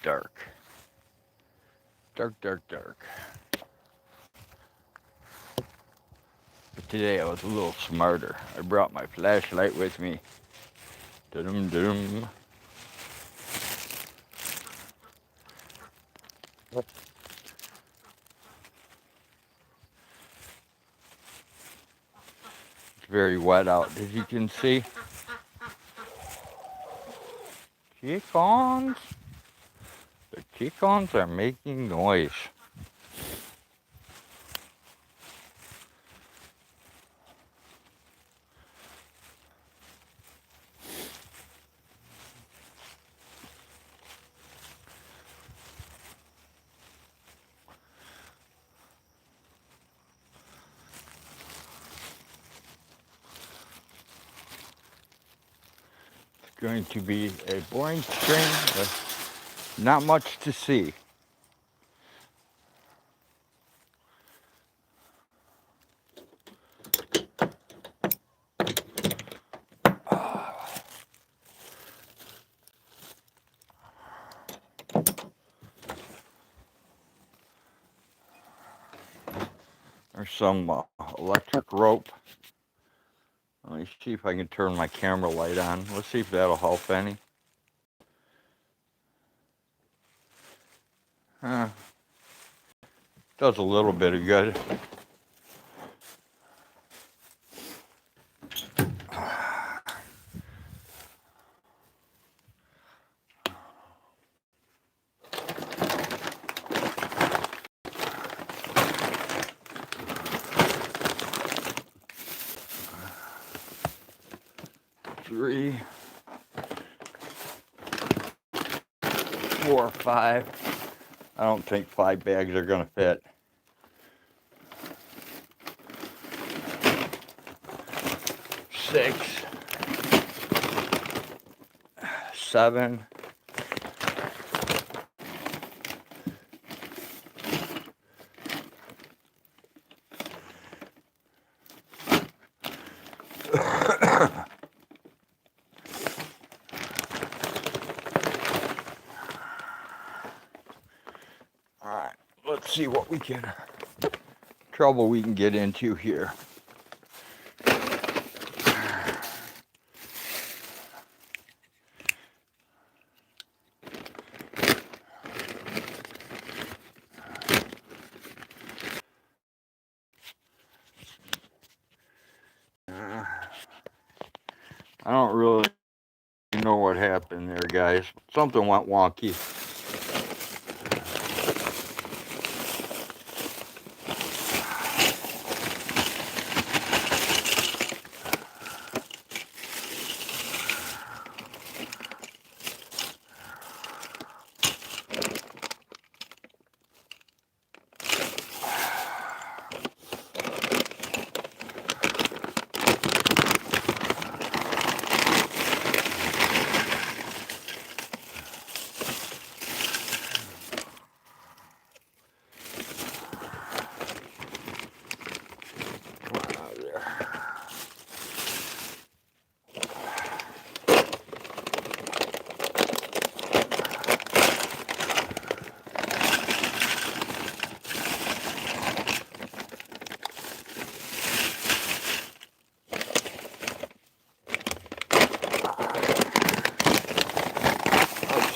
dark. Dark, dark, dark. But today I was a little smarter. I brought my flashlight with me. Dum dum. It's very wet out, as you can see. Chickens. The chickens are making noise. It's going to be a boring spring with not much to see. There's some electric rope. Let me see if I can turn my camera light on. Let's see if that'll help any. Does a little bit of good. Three, 4, 5. I don't think 5 bags are gonna fit. 6, 7. Alright, let's see what trouble we can get into here. I don't really know what happened there, guys. Something went wonky.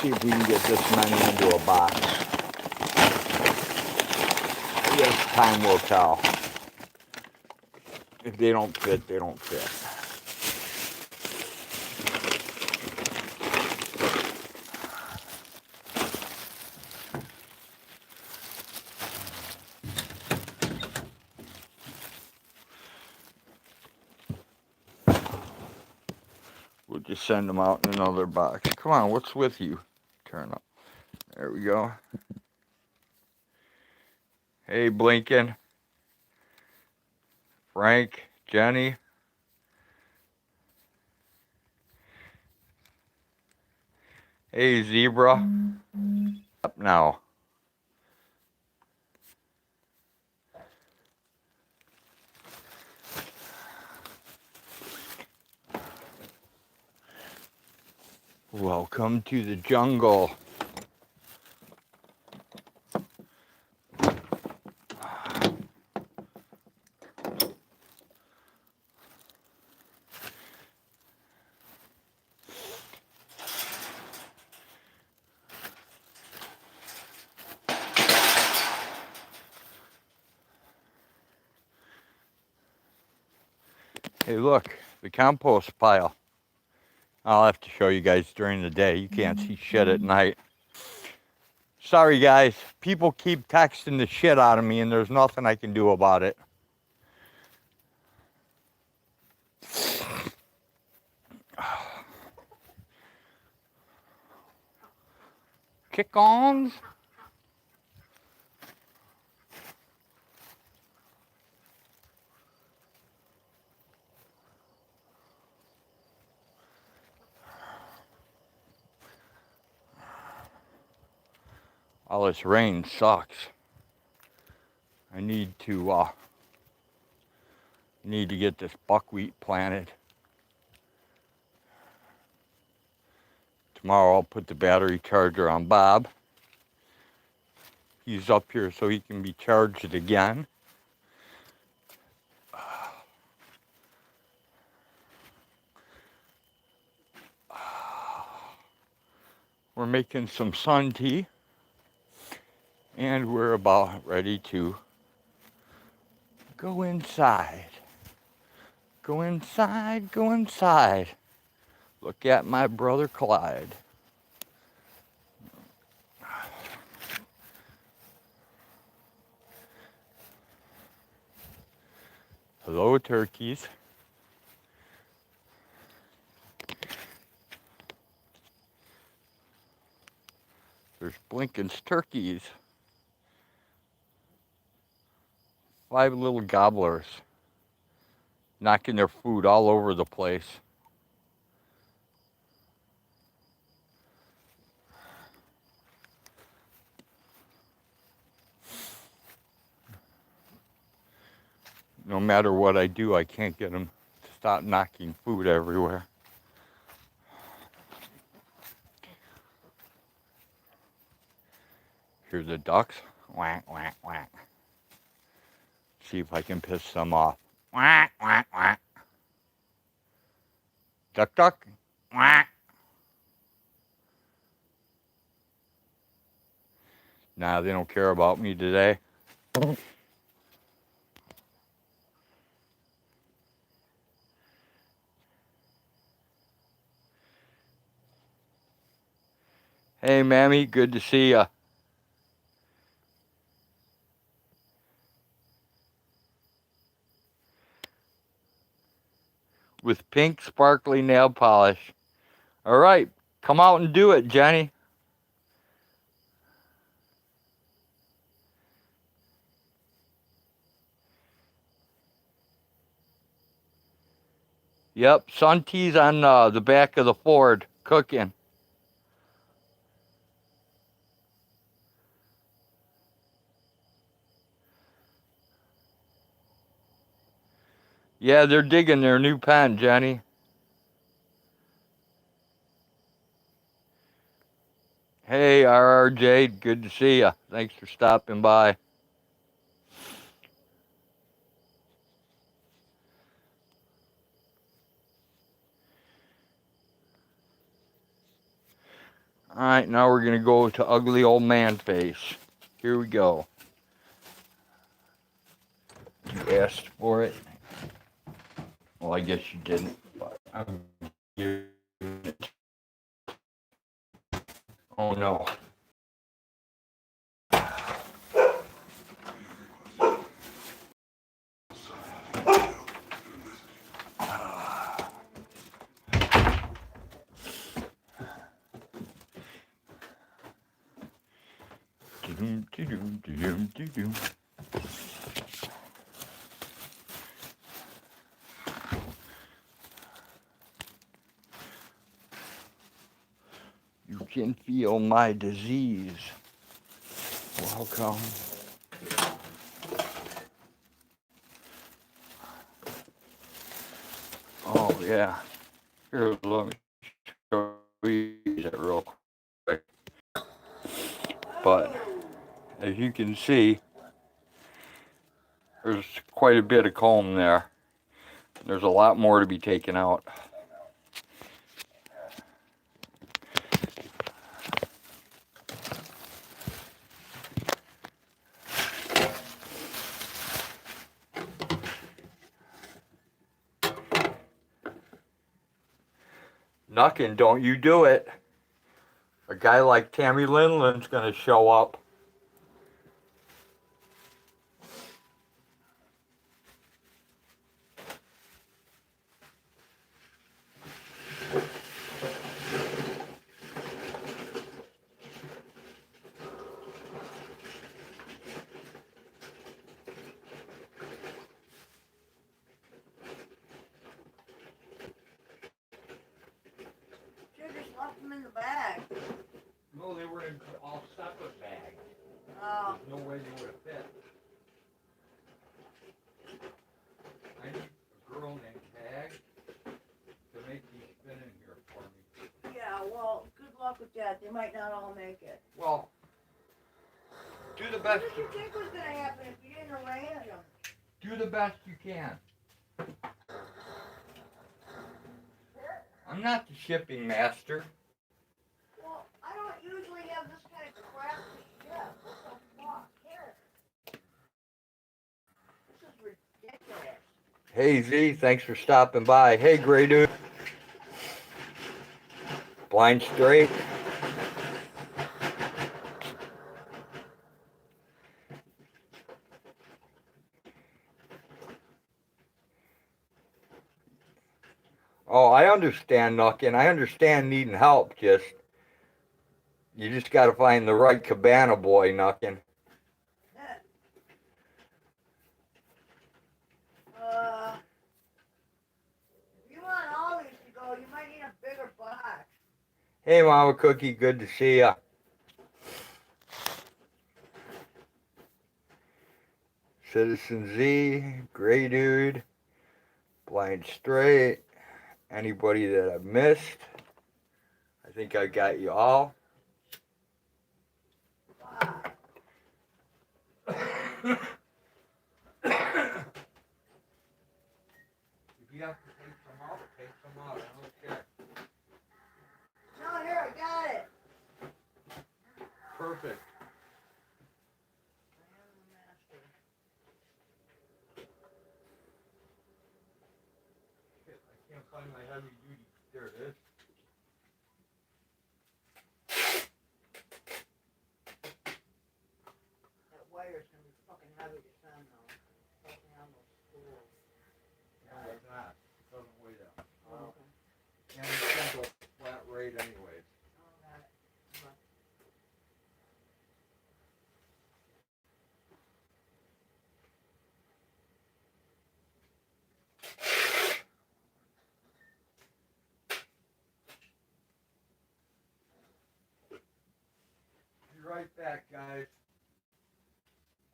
See if we can get this many into a box. I guess time will tell. If they don't fit, they don't fit. We'll just send them out in another box. Come on, what's with you? Turn up. There we go. Hey, Blinken. Frank, Jenny. Hey, Zebra. Up now. Welcome to the jungle. Hey, look, the compost pile. I'll have to show you guys during the day. You can't see shit at night. Sorry, guys. People keep texting the shit out of me, and there's nothing I can do about it. Chickens. All this rain sucks. I need to get this buckwheat planted. Tomorrow I'll put the battery charger on Bob. He's up here so he can be charged again. We're making some sun tea. And we're about ready to go inside. Go inside, go inside. Look at my brother Clyde. Hello, turkeys. There's Blinken's turkeys. 5 little gobblers knocking their food all over the place. No matter what I do, I can't get them to stop knocking food everywhere. Here's the ducks. Whack, whack, whack. See if I can piss some off. Whack, whack, whack. Duck, duck. Whack. Nah, they don't care about me today. Hey, Mammy, good to see ya. With pink sparkly nail polish. All right, come out and do it, Jenny. Yep, sun tea's on the back of the Ford, cooking. Yeah, they're digging their new pen, Jenny. Hey, RRJ, good to see ya. Thanks for stopping by. All right, now we're going to go to ugly old man face. Here we go. You asked for it. Well, I guess you didn't, but I'm giving it. Oh, no. You can feel my disease. Welcome. Oh, yeah. Here, let me show you that real quick. But as you can see, there's quite a bit of comb there. There's a lot more to be taken out. Knuckin, don't you do it. A guy like Tammy Linlin's gonna show up. Should just left them in the bag. No, they were in all separate bags. Oh. There's no way they would have fit. I need a girl named Tag to make these fit in here for me. Yeah, well, good luck with that. They might not all make it. Well, do the best. What did you think was going to happen if you didn't arrange them? Do the best you can. I'm not the shipping master. Well, I don't usually have this kind of crap to ship. What the fuck? Here. This is ridiculous. Hey Z, thanks for stopping by. Hey Gray Dude. Blind straight. Oh, I understand, Knuckin. I understand needing help. You just got to find the right cabana boy, Knuckin. If you want all these to go, you might need a bigger box. Hey, Mama Cookie, good to see ya. Citizen Z, Gray Dude, Blind Straight, anybody that I've missed. I think I got you all. If you have to take some out, take some out. I don't care. No, here, I got it. Perfect. I am the master. Shit, I can't find my heavy duty. There it is. That wire's going to be fucking heavy to send, though. Especially on those spools. No, it's not. It doesn't weigh that. Oh, okay. And it's simple flat rate anyways. Oh, got it. Okay. Be right back, guys.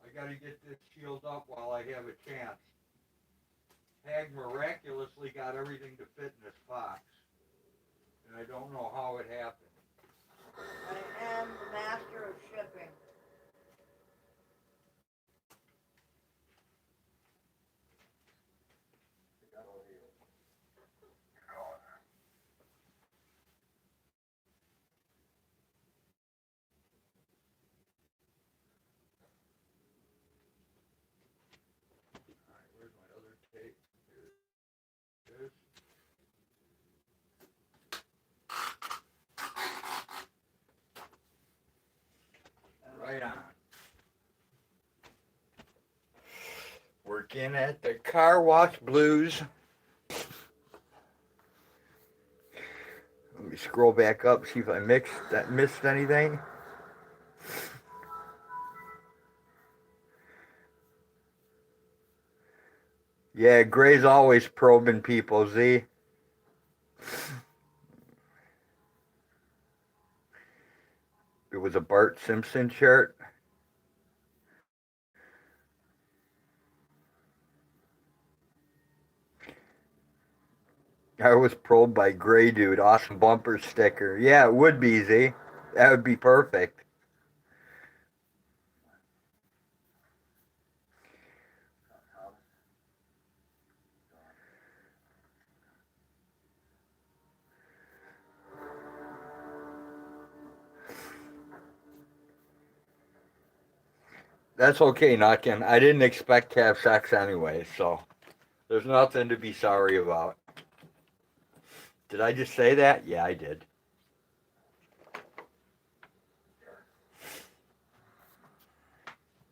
I gotta get this sealed up while I have a chance. Hag miraculously got everything to fit in this box. And I don't know how it happened. I am the master of shipping. Alright, where's my other tape? Here it is. Right on. Working at the Car Wash Blues. Let me scroll back up, see if I missed anything. Yeah, Gray's always probing people, Z. It was a Bart Simpson shirt. I was probed by Gray Dude. Awesome bumper sticker. Yeah, it would be, Z. That would be perfect. That's okay, Knuckin. I didn't expect to have sex anyway, so there's nothing to be sorry about. Did I just say that? Yeah, I did.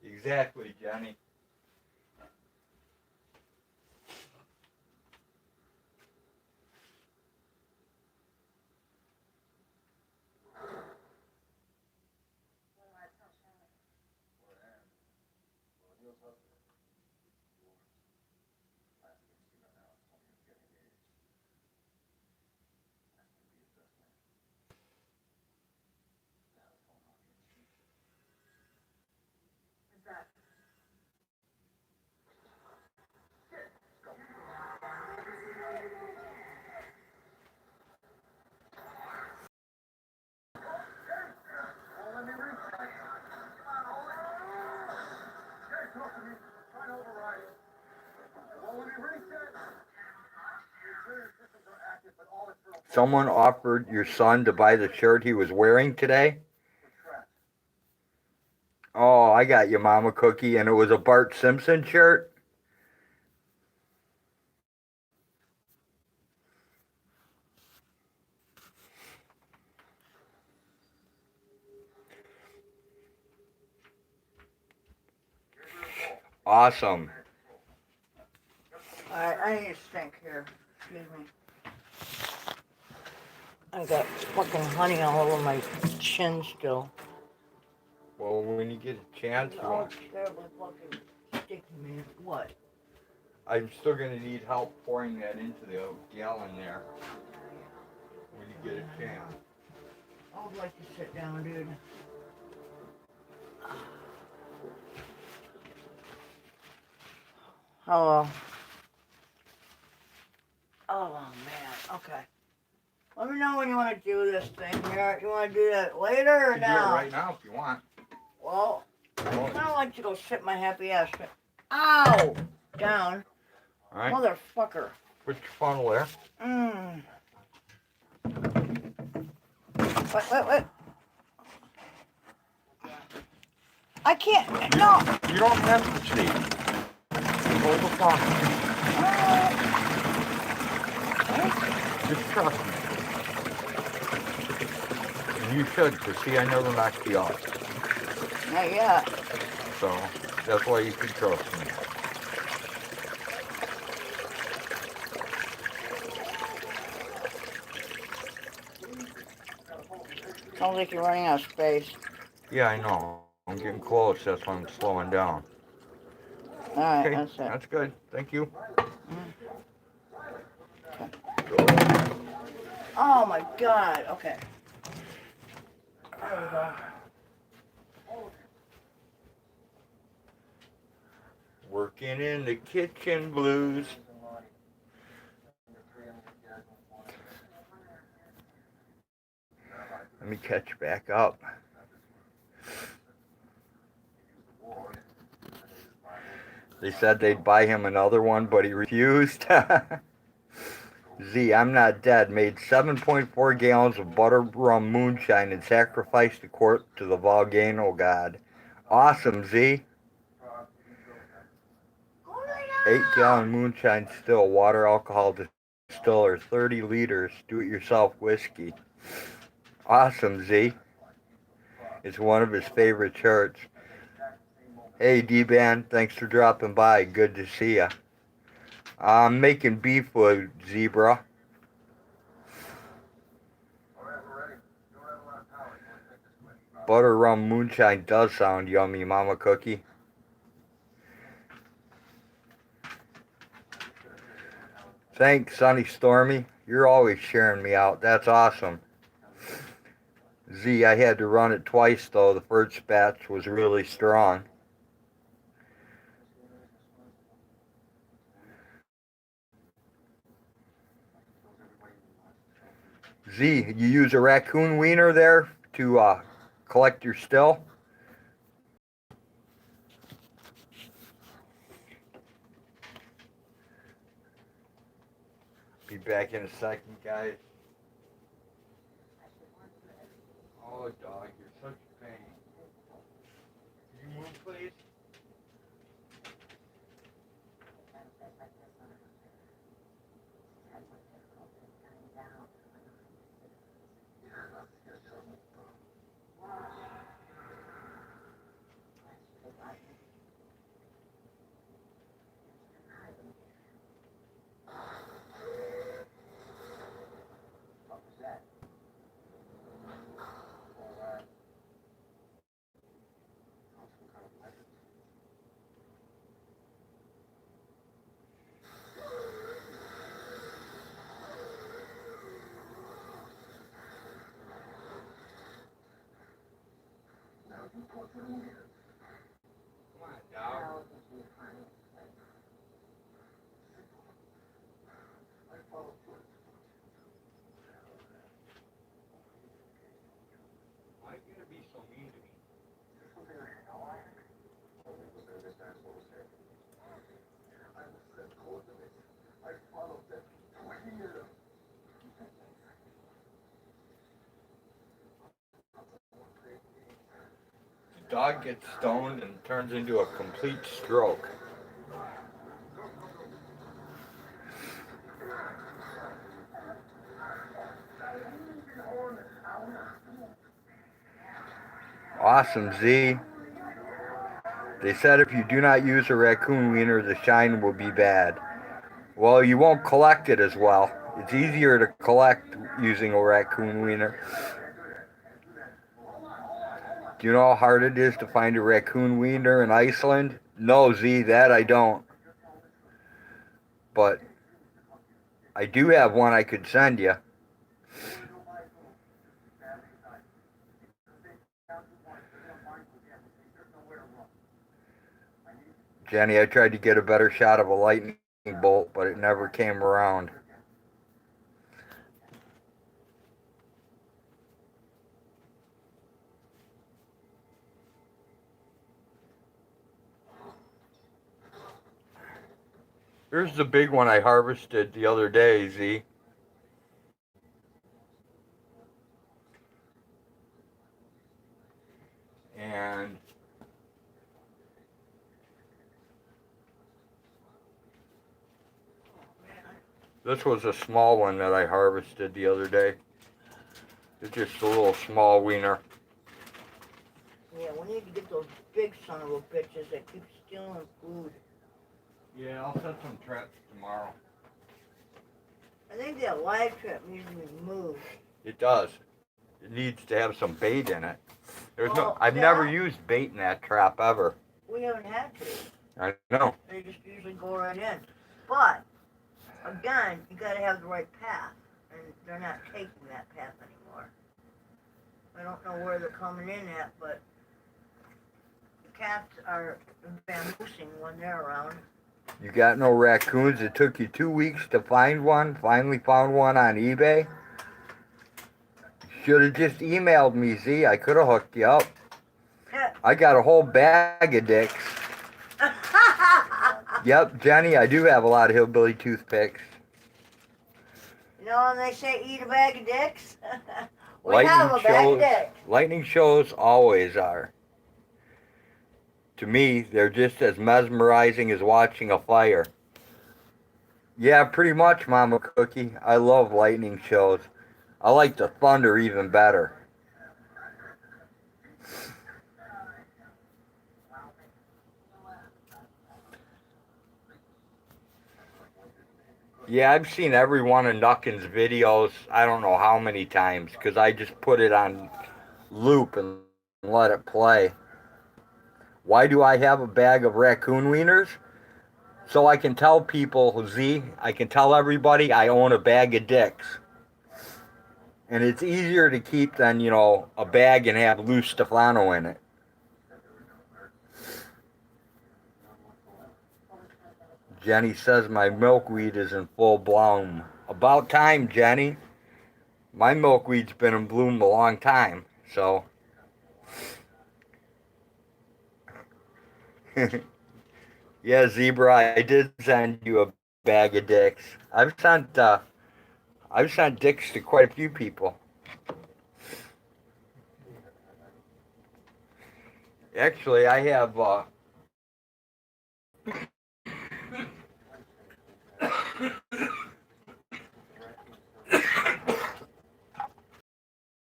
Exactly, Johnny. Someone offered your son to buy the shirt he was wearing today? Oh, I got you, Mama Cookie, and it was a Bart Simpson shirt? Awesome. Alright, I need a stink here. Excuse me. I got fucking honey all over my chin still. Well, when you get a chance, Oh, it's terribly fucking sticky, man. What? I'm still going to need help pouring that into the gallon there when you get a chance. I would like to sit down, dude. Hello. Oh, man. Okay. Let me know when you want to do this thing here. You want to do that later or You can do it now? right now if you want. Well, I kind of like to go sit my happy ass. Ow! Down. All right. Motherfucker. Put your funnel there. Wait. I can't. No. You don't have to see. Hold the funnel. Just trust me. And you should, because see, I never knocked you off. Not yet. So that's why you can trust me. Sounds like you're running out of space. Yeah, I know. I'm getting close. That's why I'm slowing down. Alright, Okay, that's it. that's good. Thank you. Okay. Oh my god. Okay. There we go. Working in the kitchen blues. Let me catch back up. They said they'd buy him another one, but he refused. Z, I'm not dead. Made 7.4 gallons of butter rum moonshine and sacrificed a quart to the volcano god. Awesome, Z. 8-gallon moonshine still, water alcohol distiller, 30 liters, do-it-yourself whiskey. Awesome, Z. It's one of his favorite shirts. Hey, D-Ban, thanks for dropping by. Good to see ya. I'm making beef with Zebra. Butter rum moonshine does sound yummy, Mama Cookie. Thanks, Sunny Stormy. You're always sharing me out. That's awesome. Z, I had to run it twice, though. The first batch was really strong. Z, you use a raccoon wiener there to collect your still? Be back in a second, guys. Oh, dog, you're such a pain. Can you move, please? Why are you gonna be so mean to me? The dog gets stoned and turns into a complete stroke. Awesome, Z. They said if you do not use a raccoon wiener, the shine will be bad. Well, you won't collect it as well. It's easier to collect using a raccoon wiener. Do you know how hard it is to find a raccoon wiener in Iceland? No, Z, that I don't. But I do have one I could send you. Jenny, I tried to get a better shot of a lightning bolt, but it never came around. Here's the big one I harvested the other day, Z. And this was a small one that I harvested the other day. It's just a little small wiener. Yeah, we need to get those big son of a bitches that keep stealing food. Yeah, I'll set some traps tomorrow. I think that live trap needs to be moved. It does. It needs to have some bait in it. Well, I've yeah. never used bait in that trap ever. We haven't had to. I know. They just usually go right in. But, again, you gotta have the right path. And they're not taking that path anymore. I don't know where they're coming in at, but the cats are vamoosing when they're around. You got no raccoons? It took you 2 weeks to find one? Finally found one on eBay? Should have just emailed me, Z. I could have hooked you up. I got a whole bag of dicks. Yep, Jenny, I do have a lot of hillbilly toothpicks. You know when they say eat a bag of dicks? We have a bag of dicks. Lightning shows always are. To me, they're just as mesmerizing as watching a fire. Yeah, pretty much, Mama Cookie. I love lightning shows. I like the thunder even better. Yeah, I've seen every one of Nuckin's videos, I don't know how many times, because I just put it on loop and let it play. Why do I have a bag of raccoon wieners? So I can tell people, Z, I can tell everybody I own a bag of dicks. And it's easier to keep than, a bag and have loose Stefano in it. Jenny says my milkweed is in full bloom. About time, Jenny. My milkweed's been in bloom a long time, so. Yeah, Zebra, I did send you a bag of dicks. I've sent dicks to quite a few people. Actually, I have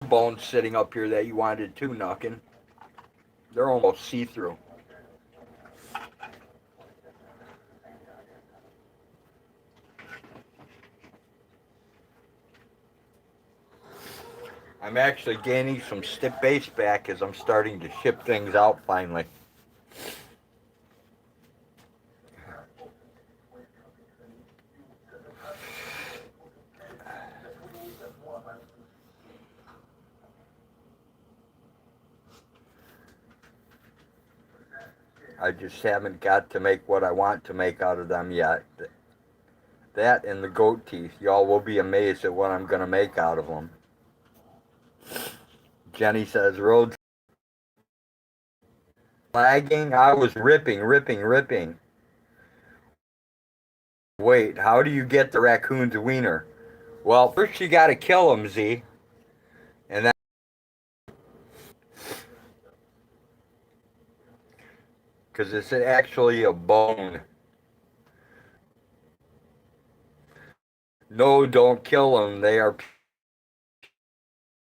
bones sitting up here that you wanted too, Nuckin. They're almost see-through. I'm actually gaining some stiff base back as I'm starting to ship things out finally. I just haven't got to make what I want to make out of them yet. That and the goat teeth. Y'all will be amazed at what I'm going to make out of them. Jenny says, roads lagging. I was ripping. Wait, how do you get the raccoon's wiener? Well, first you got to kill him, Z. And then, because it's actually a bone. No, don't kill them. They are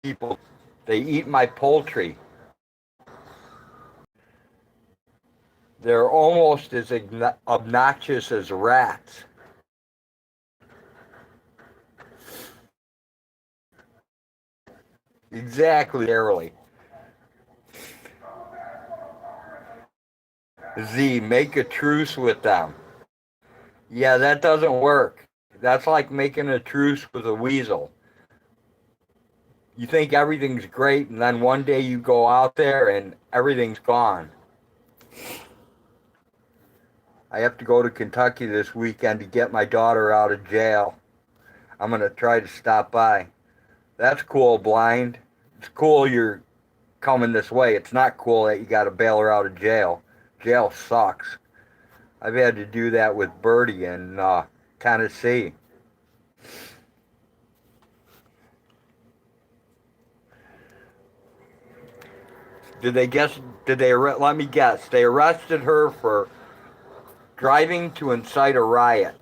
people. They eat my poultry. They're almost as obnoxious as rats. Exactly, Early. Z, make a truce with them. Yeah, that doesn't work. That's like making a truce with a weasel. You think everything's great, and then one day you go out there and everything's gone. I have to go to Kentucky this weekend to get my daughter out of jail. I'm going to try to stop by. That's cool, Blind. It's cool you're coming this way. It's not cool that you got to bail her out of jail. Jail sucks. I've had to do that with Birdie in Tennessee. Let me guess. They arrested her for driving to incite a riot.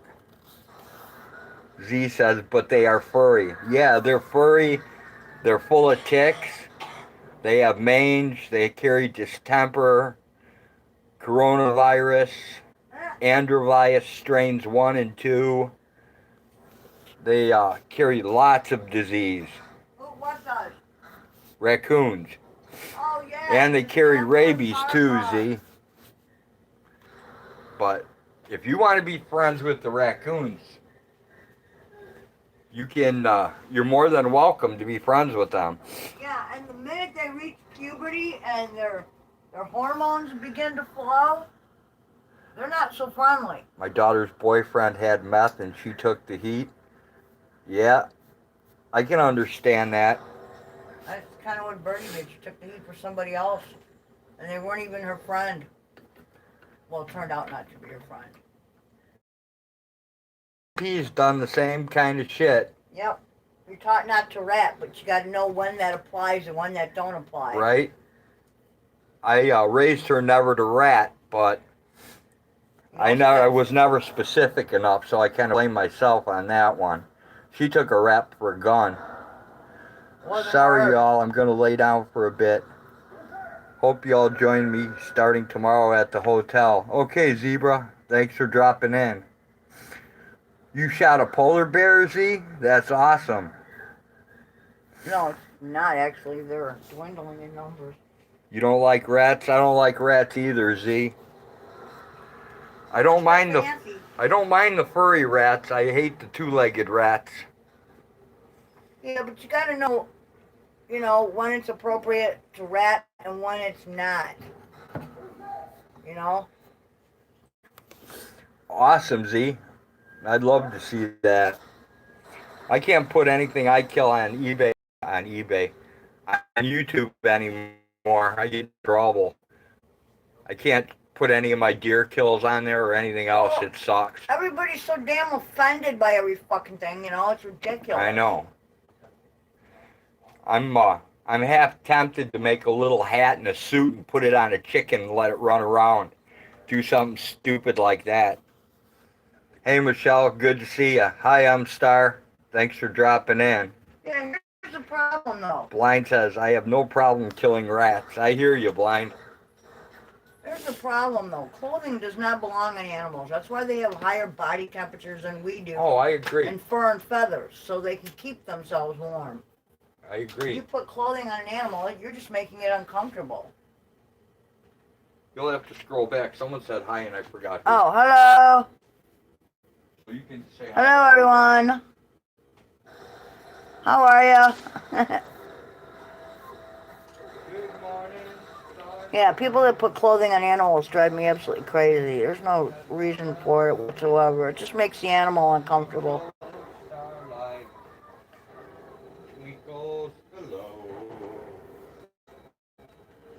Z says, but they are furry. Yeah, they're furry. They're full of ticks. They have mange. They carry distemper, coronavirus, androvirus strains 1 and 2. They carry lots of disease. What does? Raccoons. Oh, yeah. And they carry rabies too, Z. But if you want to be friends with the raccoons, you can, you're more than welcome to be friends with them. Yeah, and the minute they reach puberty and their hormones begin to flow, they're not so friendly. My daughter's boyfriend had meth and she took the heat. Yeah, I can understand that. That's kind of what Birdie did. She took the heat for somebody else, and they weren't even her friend. Well, it turned out not to be her friend. He's done the same kind of shit. Yep. You're taught not to rat, but you got to know when that applies and when that don't apply. Right? I raised her never to rat, but I was never specific enough, so I kind of blame myself on that one. She took a rap for a gun. Sorry, y'all. I'm going to lay down for a bit. Hope y'all join me starting tomorrow at the hotel. Okay, Zebra. Thanks for dropping in. You shot a polar bear, Z? That's awesome. No, it's not actually. They're dwindling in numbers. You don't like rats? I don't like rats either, Z. I don't mind the furry rats. I hate the two-legged rats. Yeah, but you got to know, when it's appropriate to rat and when it's not. Awesome, Z. I'd love to see that. I can't put anything I kill on eBay, on YouTube anymore. I get in trouble. I can't put any of my deer kills on there or anything else. It sucks. Everybody's so damn offended by every fucking thing, it's ridiculous. I know. I'm half tempted to make a little hat and a suit and put it on a chicken and let it run around. Do something stupid like that. Hey, Michelle, good to see you. Hi, I'm Star. Thanks for dropping in. Yeah, here's the problem, though. Blind says, I have no problem killing rats. I hear you, Blind. There's the problem, though. Clothing does not belong on animals. That's why they have higher body temperatures than we do. Oh, I agree. And fur and feathers, so they can keep themselves warm. I agree. If you put clothing on an animal, you're just making it uncomfortable. You'll have to scroll back. Someone said hi and I forgot. Oh, hello. So you can say hi. Hello, everyone. How are you? Good morning, Star. Yeah, people that put clothing on animals drive me absolutely crazy. There's no reason for it whatsoever. It just makes the animal uncomfortable. Starlight twinkles below.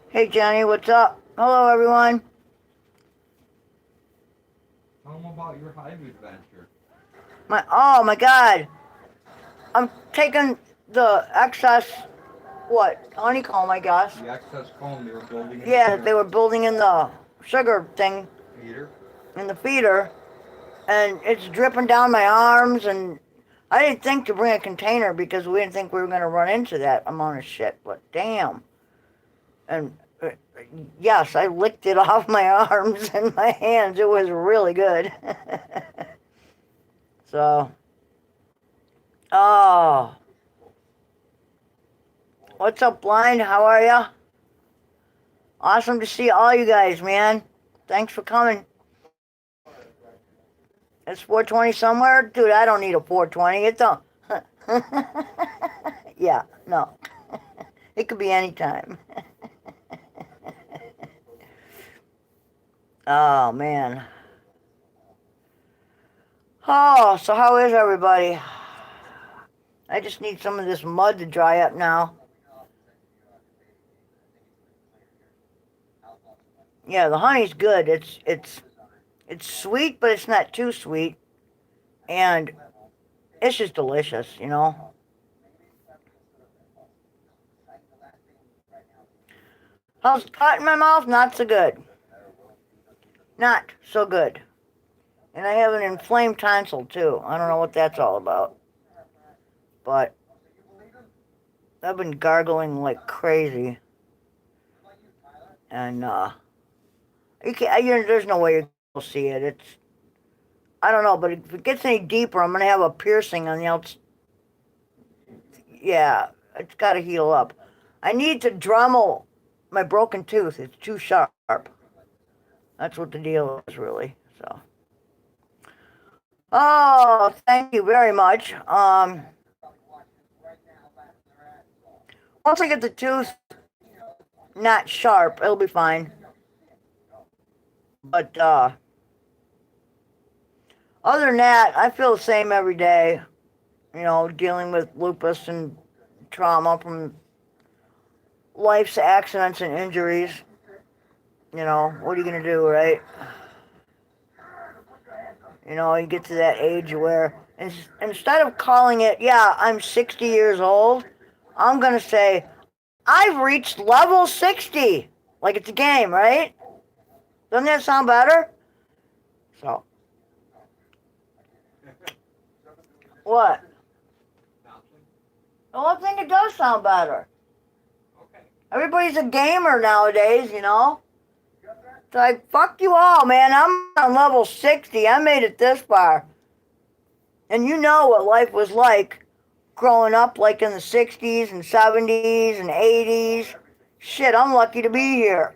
Hey, Johnny, what's up? Hello, everyone. Tell them about your hive adventure. Oh my God, I'm taking the excess, honeycomb, I guess. The excess comb they were building in Yeah, the they were building in the sugar thing feeder. in the feeder, and it's dripping down my arms, and I didn't think to bring a container because we didn't think we were going to run into that amount of shit, but damn. And yes, I licked it off my arms and my hands. It was really good. So, oh, what's up, Blind? How are ya? Awesome to see all you guys, man. Thanks for coming. It's 420 somewhere? Dude, I don't need a 420. It's a... Yeah, no. It could be any time. Oh, man. Oh, so how is everybody? I just need some of this mud to dry up now. Yeah, the honey's good. It's sweet, but it's not too sweet. And it's just delicious, you know? How's it caught in my mouth? Not so good. Not so good. And I have an inflamed tonsil, too. I don't know what that's all about. But I've been gargling like crazy. And, there's no way you'll see it. I don't know, but if it gets any deeper, I'm going to have a piercing on the outside. Yeah, it's got to heal up. I need to Dremel my broken tooth. It's too sharp. That's what the deal is, really. So. Oh, thank you very much. Once I get the tooth not sharp, it'll be fine. But other than that, I feel the same every day. You know, dealing with lupus and trauma from life's accidents and injuries. You know, what are you going to do, right? You know, you get to that age where instead of calling it, yeah, I'm 60 years old, I'm going to say, I've reached level 60. Like it's a game, right? Doesn't that sound better? So. What? Well, I think it does sound better. Everybody's a gamer nowadays, you know? It's like, fuck you all, man. I'm on level 60. I made it this far. And you know what life was like growing up like in the 60s and 70s and 80s. Shit, I'm lucky to be here.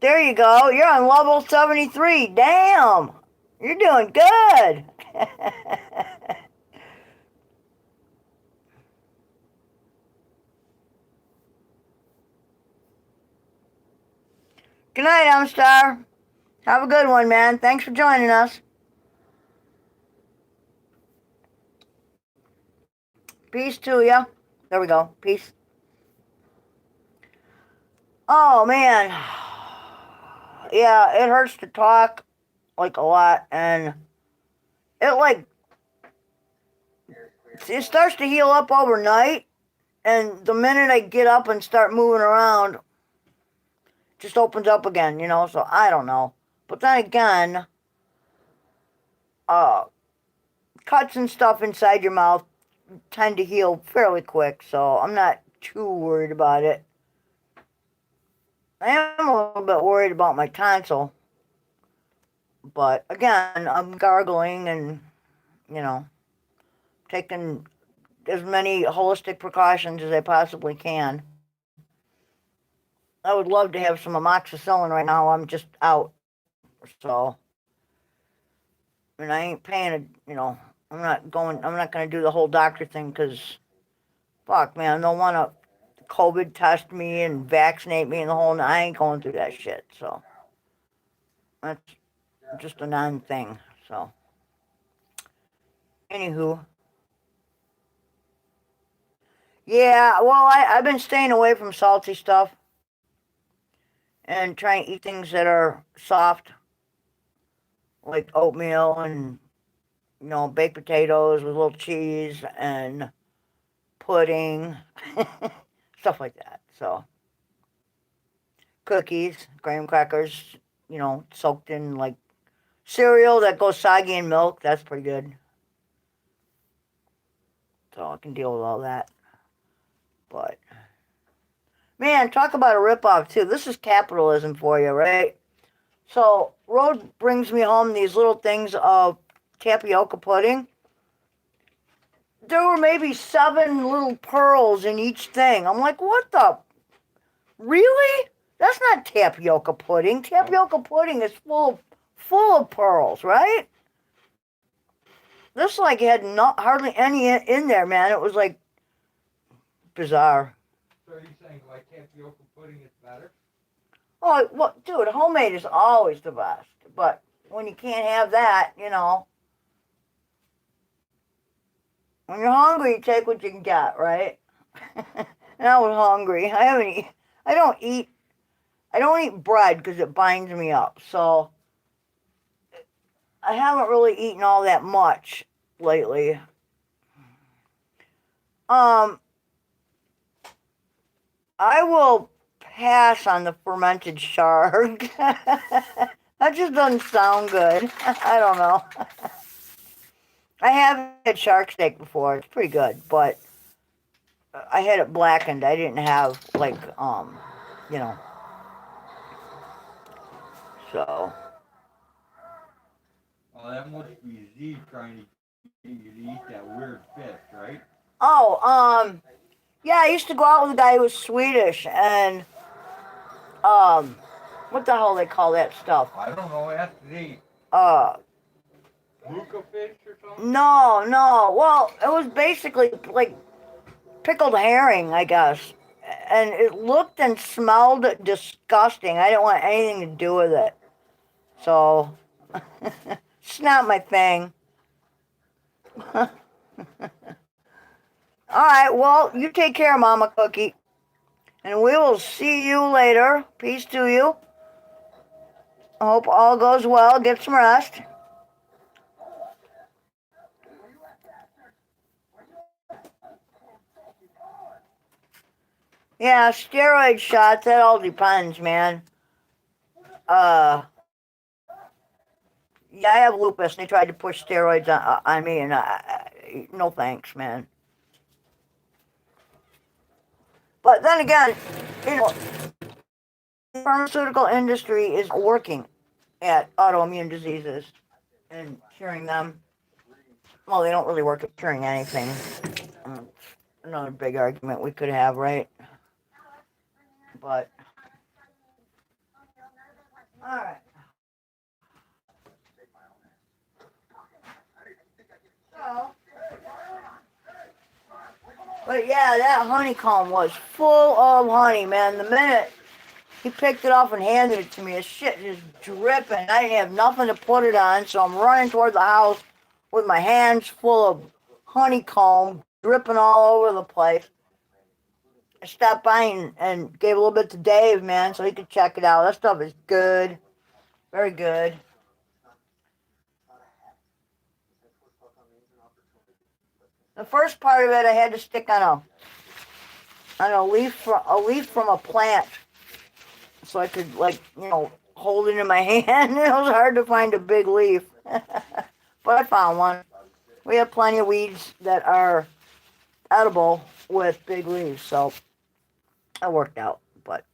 There you go. You're on level 73. Damn. You're doing good. Good night, Amstar. Have a good one, man. Thanks for joining us. Peace to ya. There we go. Peace. Oh, man. Yeah, it hurts to talk, like, a lot, and it starts to heal up overnight, and the minute I get up and start moving around, it just opens up again, you know, so I don't know. But then again, cuts and stuff inside your mouth tend to heal fairly quick, so I'm not too worried about it. I am a little bit worried about my tonsil, but again, I'm gargling and, you know, taking as many holistic precautions as I possibly can. I would love to have some amoxicillin right now. I'm just out, so, and I ain't paying, I'm not going to do the whole doctor thing because Fuck, man, they'll want to COVID test me and vaccinate me and the whole nine. I ain't going through that shit. So that's just a non-thing. So, anywho, yeah. Well, I've been staying away from salty stuff and trying to eat things that are soft, like oatmeal and baked potatoes with a little cheese and pudding, stuff like that. So, cookies, graham crackers, soaked in like cereal that goes soggy in milk. That's pretty good. So I can deal with all that. But, man, talk about a ripoff, too. This is capitalism for you, right? So, Rose brings me home these little things of tapioca pudding. There were maybe 7 little pearls in each thing. I'm like, what the? Really? That's not tapioca pudding. Tapioca pudding is full of pearls, right? This like had not hardly any in there, man. It was like bizarre. So are you saying like tapioca pudding is better? Oh, well, dude, homemade is always the best. But when you can't have that, when you're hungry, you take what you can get, right? And I was hungry. I don't eat bread because it binds me up. So I haven't really eaten all that much lately. I will pass on the fermented shark. That just doesn't sound good. I don't know. I have had shark steak before. It's pretty good, but I had it blackened. I didn't have like so. Well, that must be Z trying to get you to eat that weird fish, right? Oh, yeah, I used to go out with a guy who was Swedish, and what the hell they call that stuff? I don't know. Ask Z. Luca fish or something? No. Well, it was basically like pickled herring, I guess. And it looked and smelled disgusting. I didn't want anything to do with it. So, it's not my thing. All right, well, you take care, Mama Cookie. And we will see you later. Peace to you. I hope all goes well. Get some rest. Yeah, steroid shots, that all depends, man. Yeah, I have lupus, and they tried to push steroids on me, and no thanks, man. But then again, the pharmaceutical industry is working at autoimmune diseases and curing them. Well, they don't really work at curing anything. Another big argument we could have, right? But, all right. So, but yeah, that honeycomb was full of honey, man. The minute he picked it up and handed it to me, his shit just dripping. I didn't have nothing to put it on, so I'm running toward the house with my hands full of honeycomb dripping all over the place. I stopped by and gave a little bit to Dave, man, so he could check it out. That stuff is good. Very good. The first part of it I had to stick on a leaf from a plant, so I could hold it in my hand. It was hard to find a big leaf, but I found one. We have plenty of weeds that are edible with big leaves, so it worked out. But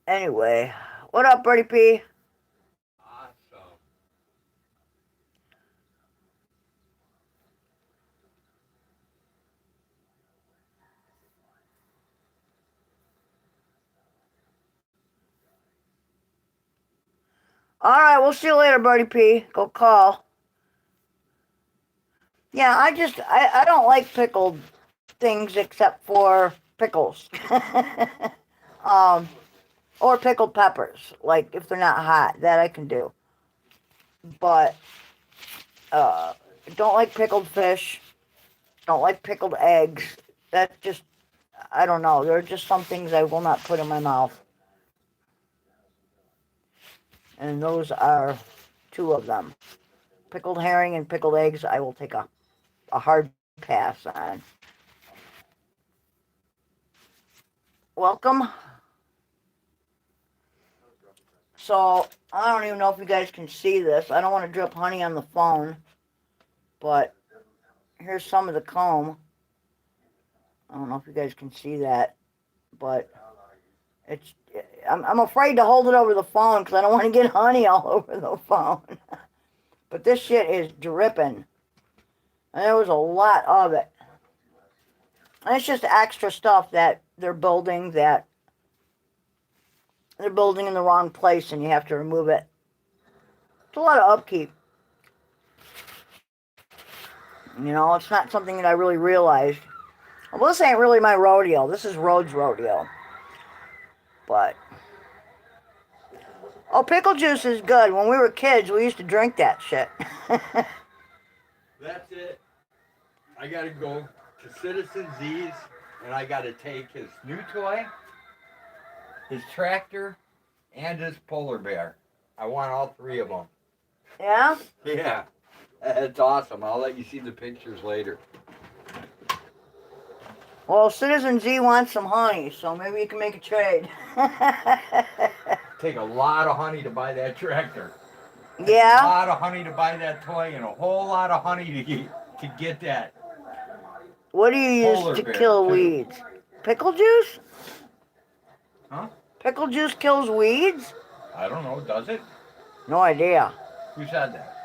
anyway, what up, Birdie P? All right, we'll see you later, Birdie P. Go call. Yeah, I don't like pickled things except for pickles. Or pickled peppers, like if they're not hot, that I can do. But don't like pickled fish. Don't like pickled eggs. That's just, I don't know. There are just some things I will not put in my mouth. And those are two of them. Pickled herring and pickled eggs, I will take a hard pass on. Welcome. So, I don't even know if you guys can see this. I don't want to drip honey on the phone. But here's some of the comb. I don't know if you guys can see that. But it's, I'm afraid to hold it over the phone because I don't want to get honey all over the phone. But this shit is dripping. And there was a lot of it. And it's just extra stuff that they're building in the wrong place and you have to remove it. It's a lot of upkeep. You know, it's not something that I really realized. Well, this ain't really my rodeo. This is Rhodes rodeo. But, oh, pickle juice is good. When we were kids, we used to drink that shit. That's it. I gotta go to Citizen Z's and I gotta take his new toy, his tractor, and his polar bear. I want all three of them. Yeah? Yeah. It's awesome. I'll let you see the pictures later. Well, Citizen Z wants some honey, so maybe you can make a trade. Take a lot of honey to buy that tractor. A Yeah? lot of honey to buy that toy and a whole lot of honey to get that. What do you use Polar to bear, kill too. weeds? Pickle juice? Huh? Pickle juice kills weeds? I don't know. Does it? No idea. Who said that?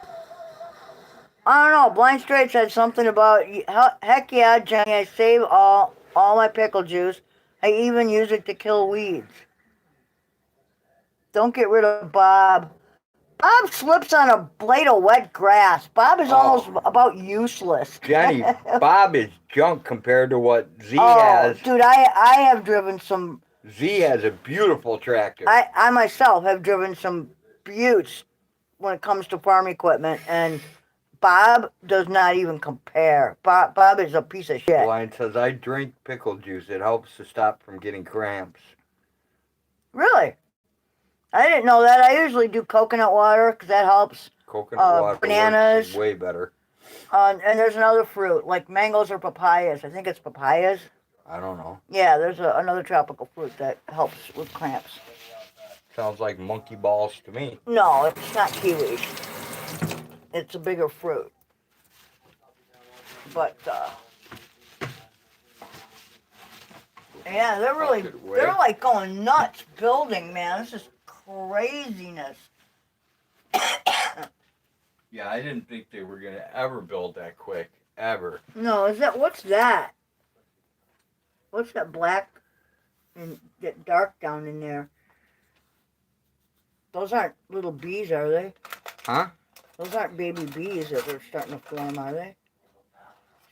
I don't know. Blind Straight said something about, heck yeah, Jenny, I save all my pickle juice. I even use it to kill weeds. Don't get rid of Bob. Bob slips on a blade of wet grass. Bob is almost about useless. Jenny, Bob is junk compared to what Z Oh, has. dude, I have driven some. Z has a beautiful tractor. I myself have driven some buttes when it comes to farm equipment, and Bob does not even compare. Bob is a piece of shit. Blind says, I drink pickle juice. It helps to stop from getting cramps. Really? I didn't know that. I usually do coconut water because that helps. Coconut water Bananas. works way better. And there's another fruit, like mangoes or papayas. I think it's papayas. I don't know. Yeah, there's another tropical fruit that helps with cramps. Sounds like monkey balls to me. No, it's not kiwi. It's a bigger fruit. But, yeah, they're like going nuts building, man. This is craziness. Yeah, I didn't think they were going to ever build that quick. Ever. No, what's that? What's that black and that dark down in there? Those aren't little bees, are they? Huh? Those aren't baby bees that are starting to form, are they?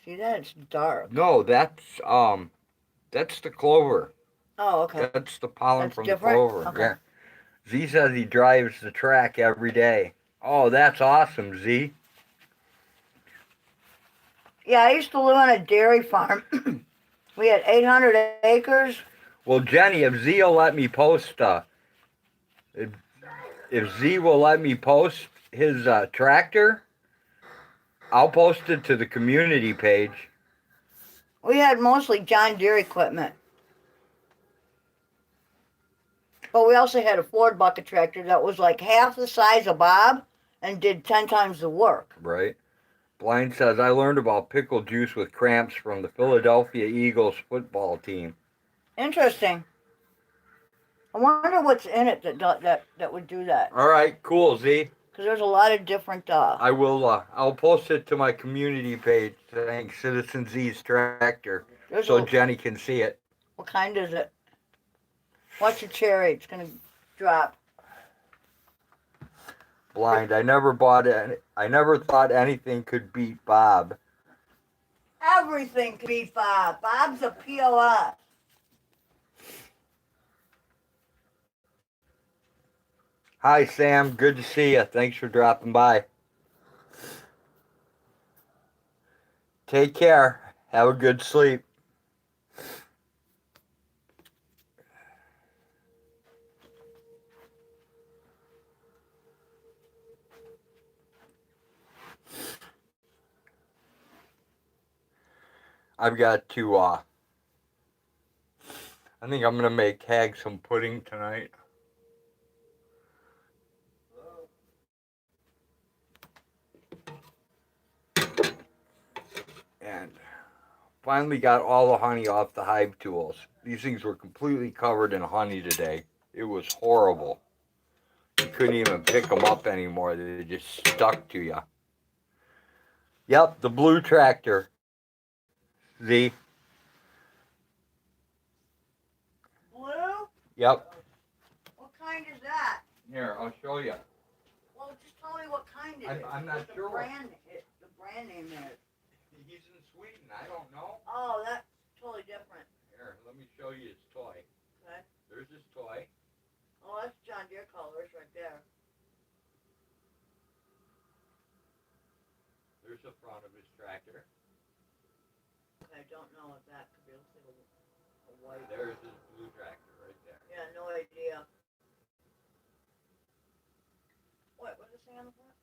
See that? It's dark. No, that's the clover. Oh, okay. That's the pollen That's from different? the clover. Okay. Yeah. Z says he drives the track every day. Oh, that's awesome, Z. Yeah, I used to live on a dairy farm. We had 800 acres. Well, Jenny, if Z will let me post, if Z will let me post his tractor, I'll post it to the community page. We had mostly John Deere equipment. But we also had a Ford bucket tractor that was like half the size of Bob and did 10 times the work. Right. Blind says, I learned about pickle juice with cramps from the Philadelphia Eagles football team. Interesting. I wonder what's in it that would do that. All right, cool, Z. Because there's a lot of different... I will, I'll post it to my community page, thanks Citizen Z's tractor, so Jenny can see it. What kind is it? Watch your cherry. It's going to drop. Blind, I never thought anything could beat Bob. Everything can be Bob. Bob's a POS. Hi, Sam. Good to see you. Thanks for dropping by. Take care. Have a good sleep. I've got to, I think I'm going to make Hag some pudding tonight. And finally got all the honey off the hive tools. These things were completely covered in honey today. It was horrible. You couldn't even pick them up anymore. They just stuck to you. Yep, the blue tractor. Z. Blue? Yep. What kind is that? Here, I'll show you. Well, just tell me what kind it is. I'm not what sure. The brand name is. He's in Sweden. I don't know. Oh, that's totally different. Here, let me show you his toy. Okay. There's his toy. Oh, that's John Deere colors right there. There's the front of his tractor. I don't know what that could be. Looks like a white. There's his blue tractor right there. Yeah, no idea. What does it say on the front?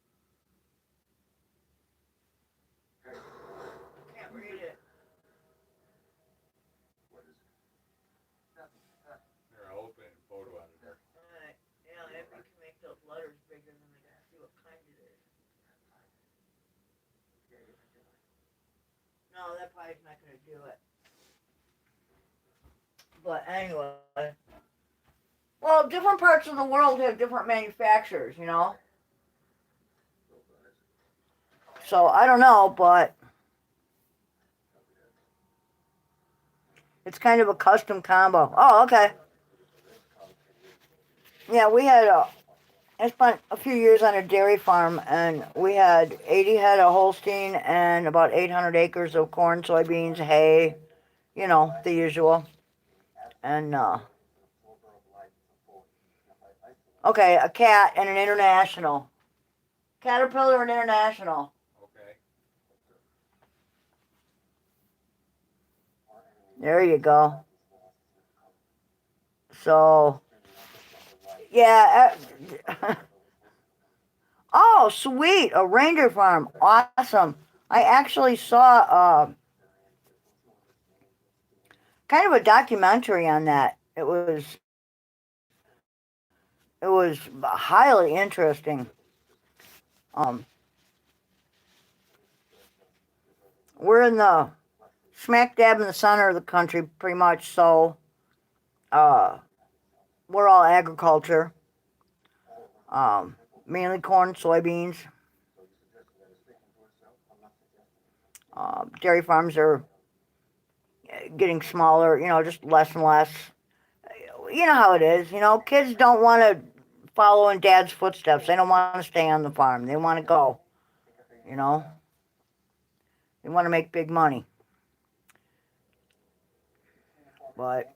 Can't read it. What is it? Here, I'll open a photo out of there. Alright. Yeah, maybe you can make those letters bigger than they can see what kind it is. No, that probably not going to do it. But anyway. Well, different parts of the world have different manufacturers, you know? So, I don't know, but it's kind of a custom combo. Oh, okay. Yeah, I spent a few years on a dairy farm, and we had 80 head of Holstein and about 800 acres of corn, soybeans, hay, you know, the usual. And, okay, a cat and an international. Caterpillar and international. Okay. There you go. So, yeah. Oh, sweet. A reindeer farm. Awesome. I actually saw kind of a documentary on that. It was highly interesting. We're in the smack dab in the center of the country, pretty much. So, we're all agriculture. Mainly corn, soybeans. Dairy farms are getting smaller, you know, just less and less. You know how it is, you know, kids don't want to follow in dad's footsteps. They don't want to stay on the farm. They want to go, you know. They want to make big money. But,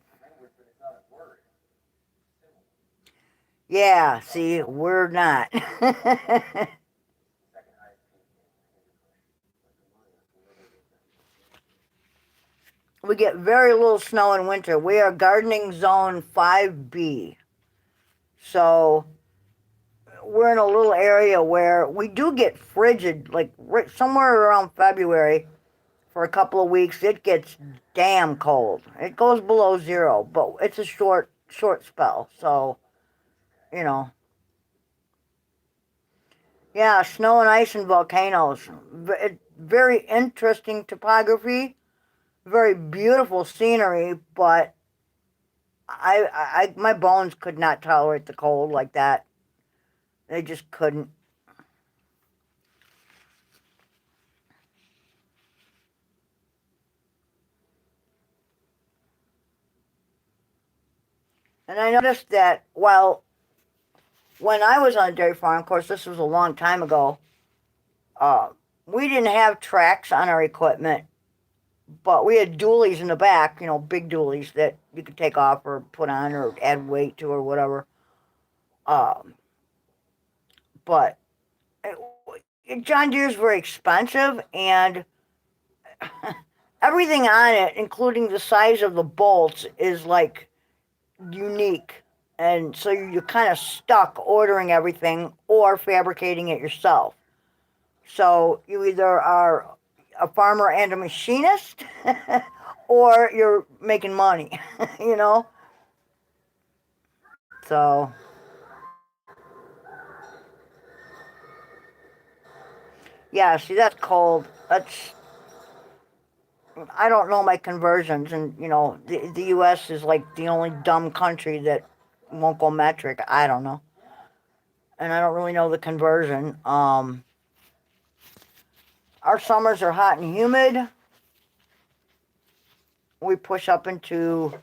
yeah, see, we're not. We get very little snow in winter. We are gardening zone 5B. So we're in a little area where we do get frigid, like somewhere around February for a couple of weeks. It gets damn cold. It goes below zero, but it's a short spell. So, you know. Yeah, snow and ice and volcanoes. Very interesting topography. Very beautiful scenery, but my bones could not tolerate the cold like that. They just couldn't. And I noticed that when I was on a dairy farm, of course, this was a long time ago, we didn't have tracks on our equipment. But we had dualies in the back, big dualies that you could take off or put on or add weight to or whatever. But John Deere is very expensive, and everything on it, including the size of the bolts, is like unique. And so you're kind of stuck ordering everything or fabricating it yourself. So you either are a farmer and a machinist or you're making money, you know? So, yeah, see, that's cold. I don't know my conversions. And, the U.S. is like the only dumb country that won't go metric. I don't know. And I don't really know the conversion. Our summers are hot and humid. We push up into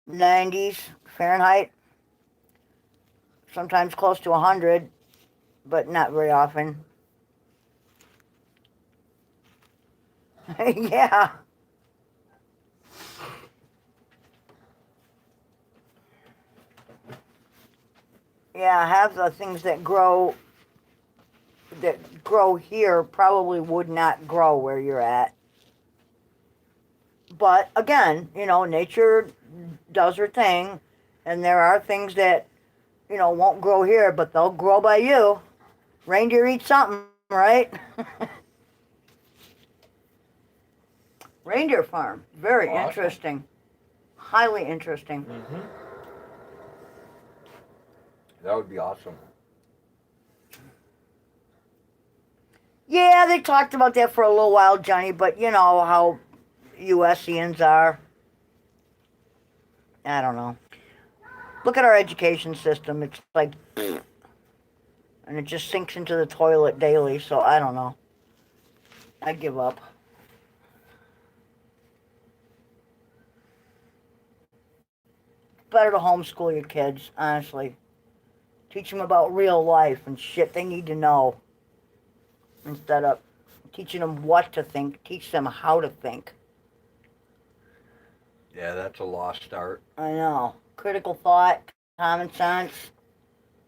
90s Fahrenheit, sometimes close to 100, but not very often. Yeah. Yeah, half the things that grow here probably would not grow where you're at. But again, nature does her thing, and there are things that, won't grow here, but they'll grow by you. Reindeer eat something, right? Reindeer farm, very Awesome. interesting. Highly interesting. Mm-hmm. That would be awesome. Yeah, they talked about that for a little while, Johnny, but you know how USians are. I don't know. Look at our education system. It's like, and it just sinks into the toilet daily, so I don't know. I give up. Better to homeschool your kids, honestly. Teach them about real life and shit they need to know. Instead of teaching them what to think, teach them how to think. Yeah, that's a lost art. I know. Critical thought, common sense,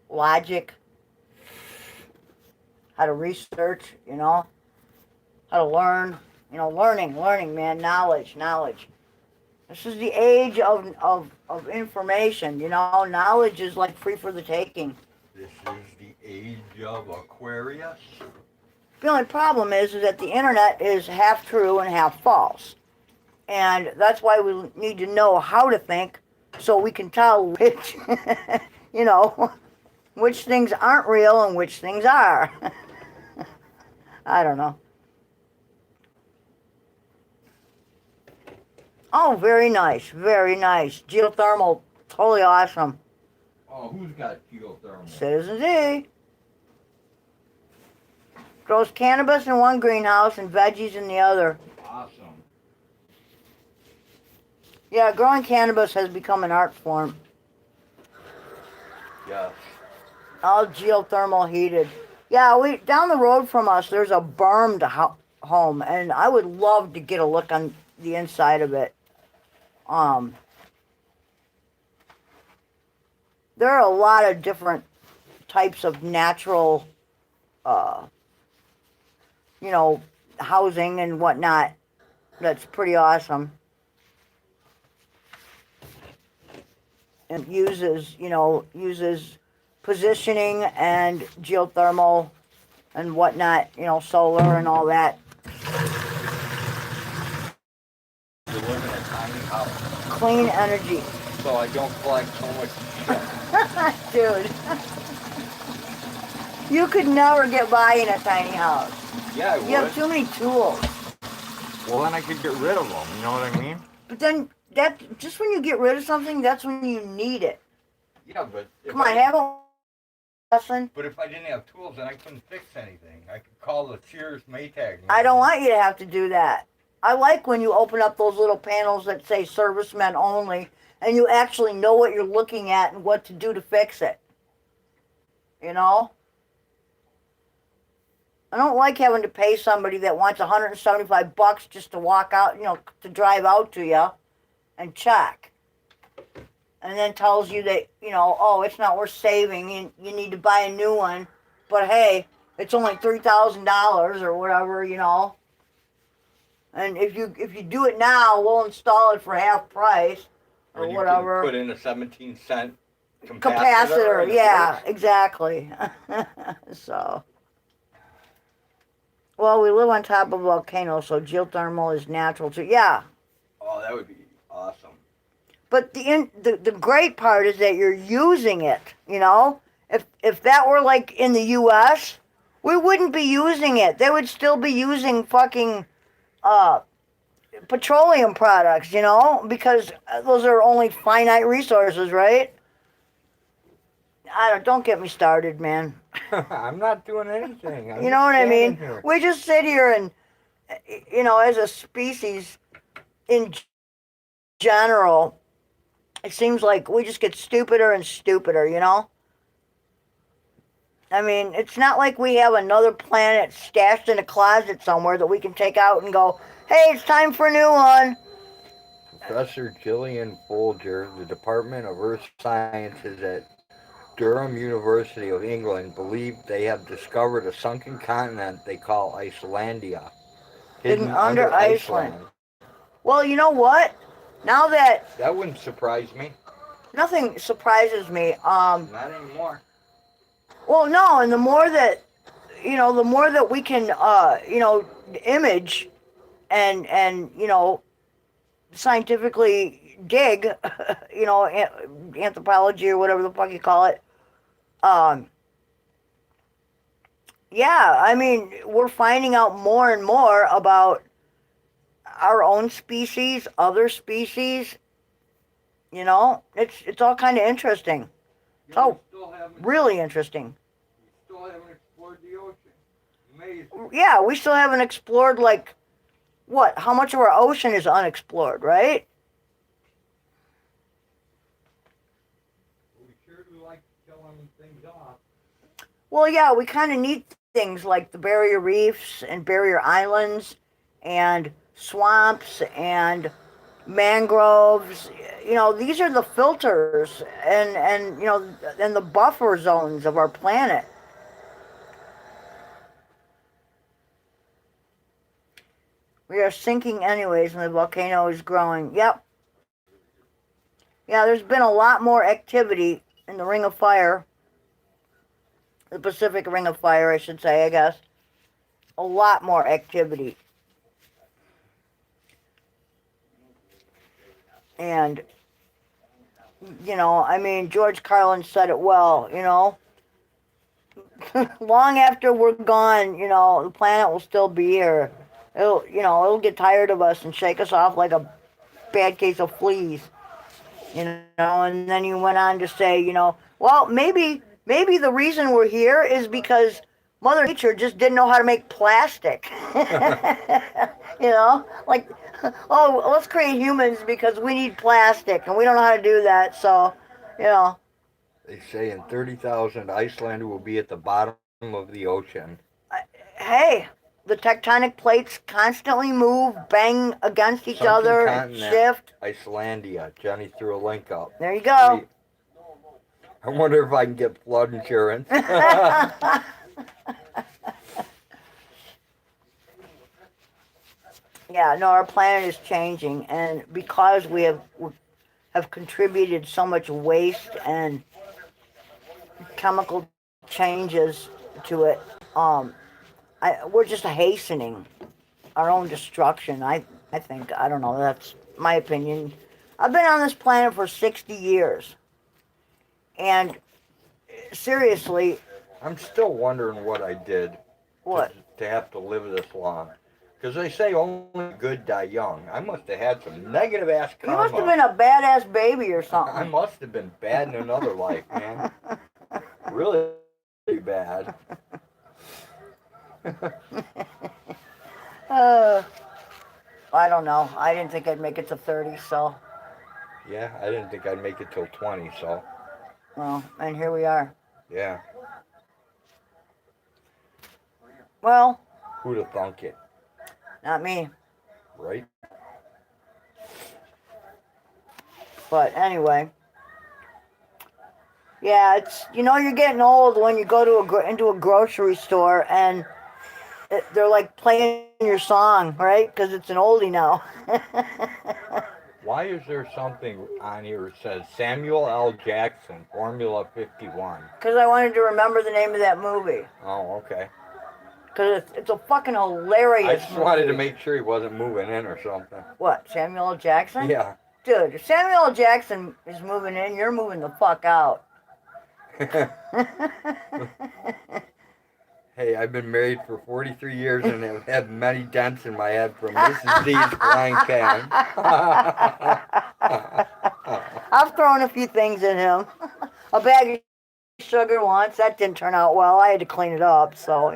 logic, how to research, how to learn. Learning, man, knowledge. This is the age of information, knowledge is like free for the taking. This is the age of Aquarius. The only problem is that the internet is half true and half false. And that's why we need to know how to think so we can tell which, which things aren't real and which things are. I don't know. Oh, very nice, very nice. Geothermal, totally awesome. Oh, who's got geothermal? Citizen Z. Grows cannabis in one greenhouse and veggies in the other. Awesome. Yeah, growing cannabis has become an art form. Yes. All geothermal heated. Yeah, down the road from us, there's a bermed home, and I would love to get a look on the inside of it. There are a lot of different types of natural, housing and whatnot. That's pretty awesome. And uses positioning and geothermal and whatnot, solar and all that. You live in a tiny house. Clean energy. So I don't collect so much Dude. shit. You could never get by in a tiny house. Yeah, I would. You have too many tools. Well, then I could get rid of them, you know what I mean? But then, just when you get rid of something, that's when you need it. Yeah, but... Come on, have a lesson. But if I didn't have tools, then I couldn't fix anything. I could call the Sears Maytag. I don't want you to have to do that. I like when you open up those little panels that say servicemen only, and you actually know what you're looking at and what to do to fix it. I don't like having to pay somebody that wants $175 just to walk out, to drive out to you and check. And then tells you that, oh, it's not worth saving. You need to buy a new one. But hey, it's only $3,000 or whatever, And if you do it now, we'll install it for half price or you whatever. Can put in a 17-cent capacitor. Yeah, exactly. So, well, we live on top of a volcano, so geothermal is natural too. Yeah. Oh, that would be awesome. But the great part is that you're using it. If that were like in the U.S., we wouldn't be using it. They would still be using fucking petroleum products, because those are only finite resources, right? Don't get me started, man. I'm not doing anything. You know what I mean? We just sit here and, as a species in general, it seems like we just get stupider and stupider, I mean, it's not like we have another planet stashed in a closet somewhere that we can take out and go, hey, it's time for a new one. Professor Gillian Folger, the Department of Earth Sciences at Durham University of England, believe they have discovered a sunken continent they call Icelandia, hidden under Iceland. Well, you know what? Now that wouldn't surprise me. Nothing surprises me. Not anymore. Well, no, and the more that we can, image and scientifically dig, anthropology or whatever the fuck you call it. Yeah, I mean, we're finding out more and more about our own species, other species. It's all kind of interesting. It's all really interesting. We still haven't explored the ocean. Amazing. Yeah, we still haven't explored, like, what? How much of our ocean is unexplored, right? We sure do like killing things off. Well, yeah, we kind of need things like the barrier reefs and barrier islands and swamps and mangroves. These are the filters and the buffer zones of our planet. We are sinking anyways, and the volcano is growing. Yep. Yeah, there's been a lot more activity in the Ring of Fire. The Pacific Ring of Fire, I should say, I guess. A lot more activity. And, I mean, George Carlin said it well, long after we're gone, the planet will still be here. It'll get tired of us and shake us off like a bad case of fleas, and then he went on to say, well, maybe the reason we're here is because Mother Nature just didn't know how to make plastic. Like, oh, let's create humans because we need plastic and we don't know how to do that. So, They say in 30,000, Iceland will be at the bottom of the ocean. Hey, the tectonic plates constantly move, bang against each other, shift. Icelandia. Johnny threw a link up. There you go. Sweet. I wonder if I can get flood insurance. Yeah, no, our planet is changing, and because we have contributed so much waste and chemical changes to it, we're just hastening our own destruction. I think, I don't know, that's my opinion. I've been on this planet for 60 years, and seriously, I'm still wondering what I did. What? To have to live this long. Because they say only good die young. I must have had some negative ass karma. You must have been a badass baby or something. I must have been bad in another life, man. Really bad. I don't know. I didn't think I'd make it to 30, so. Yeah, I didn't think I'd make it till 20, so. Well, and here we are. Yeah. Well, Who'd have thunk it, not me. right? But anyway. Yeah, it's, you're getting old when you go to into a grocery store and they're like playing your song, right? Because it's an oldie now. Why is there something on here that says Samuel L. Jackson, Formula 51? Because I wanted to remember the name of that movie. Oh, okay. Because it's a fucking hilarious I just movie. wanted to make sure he wasn't moving in or something. What, Samuel L. Jackson? Yeah. Dude, if Samuel L. Jackson is moving in, you're moving the fuck out. Hey, I've been married for 43 years and have had many dents in my head from Mrs. D's frying pan. I've thrown a few things at him. A bag of sugar once. That didn't turn out well. I had to clean it up, so,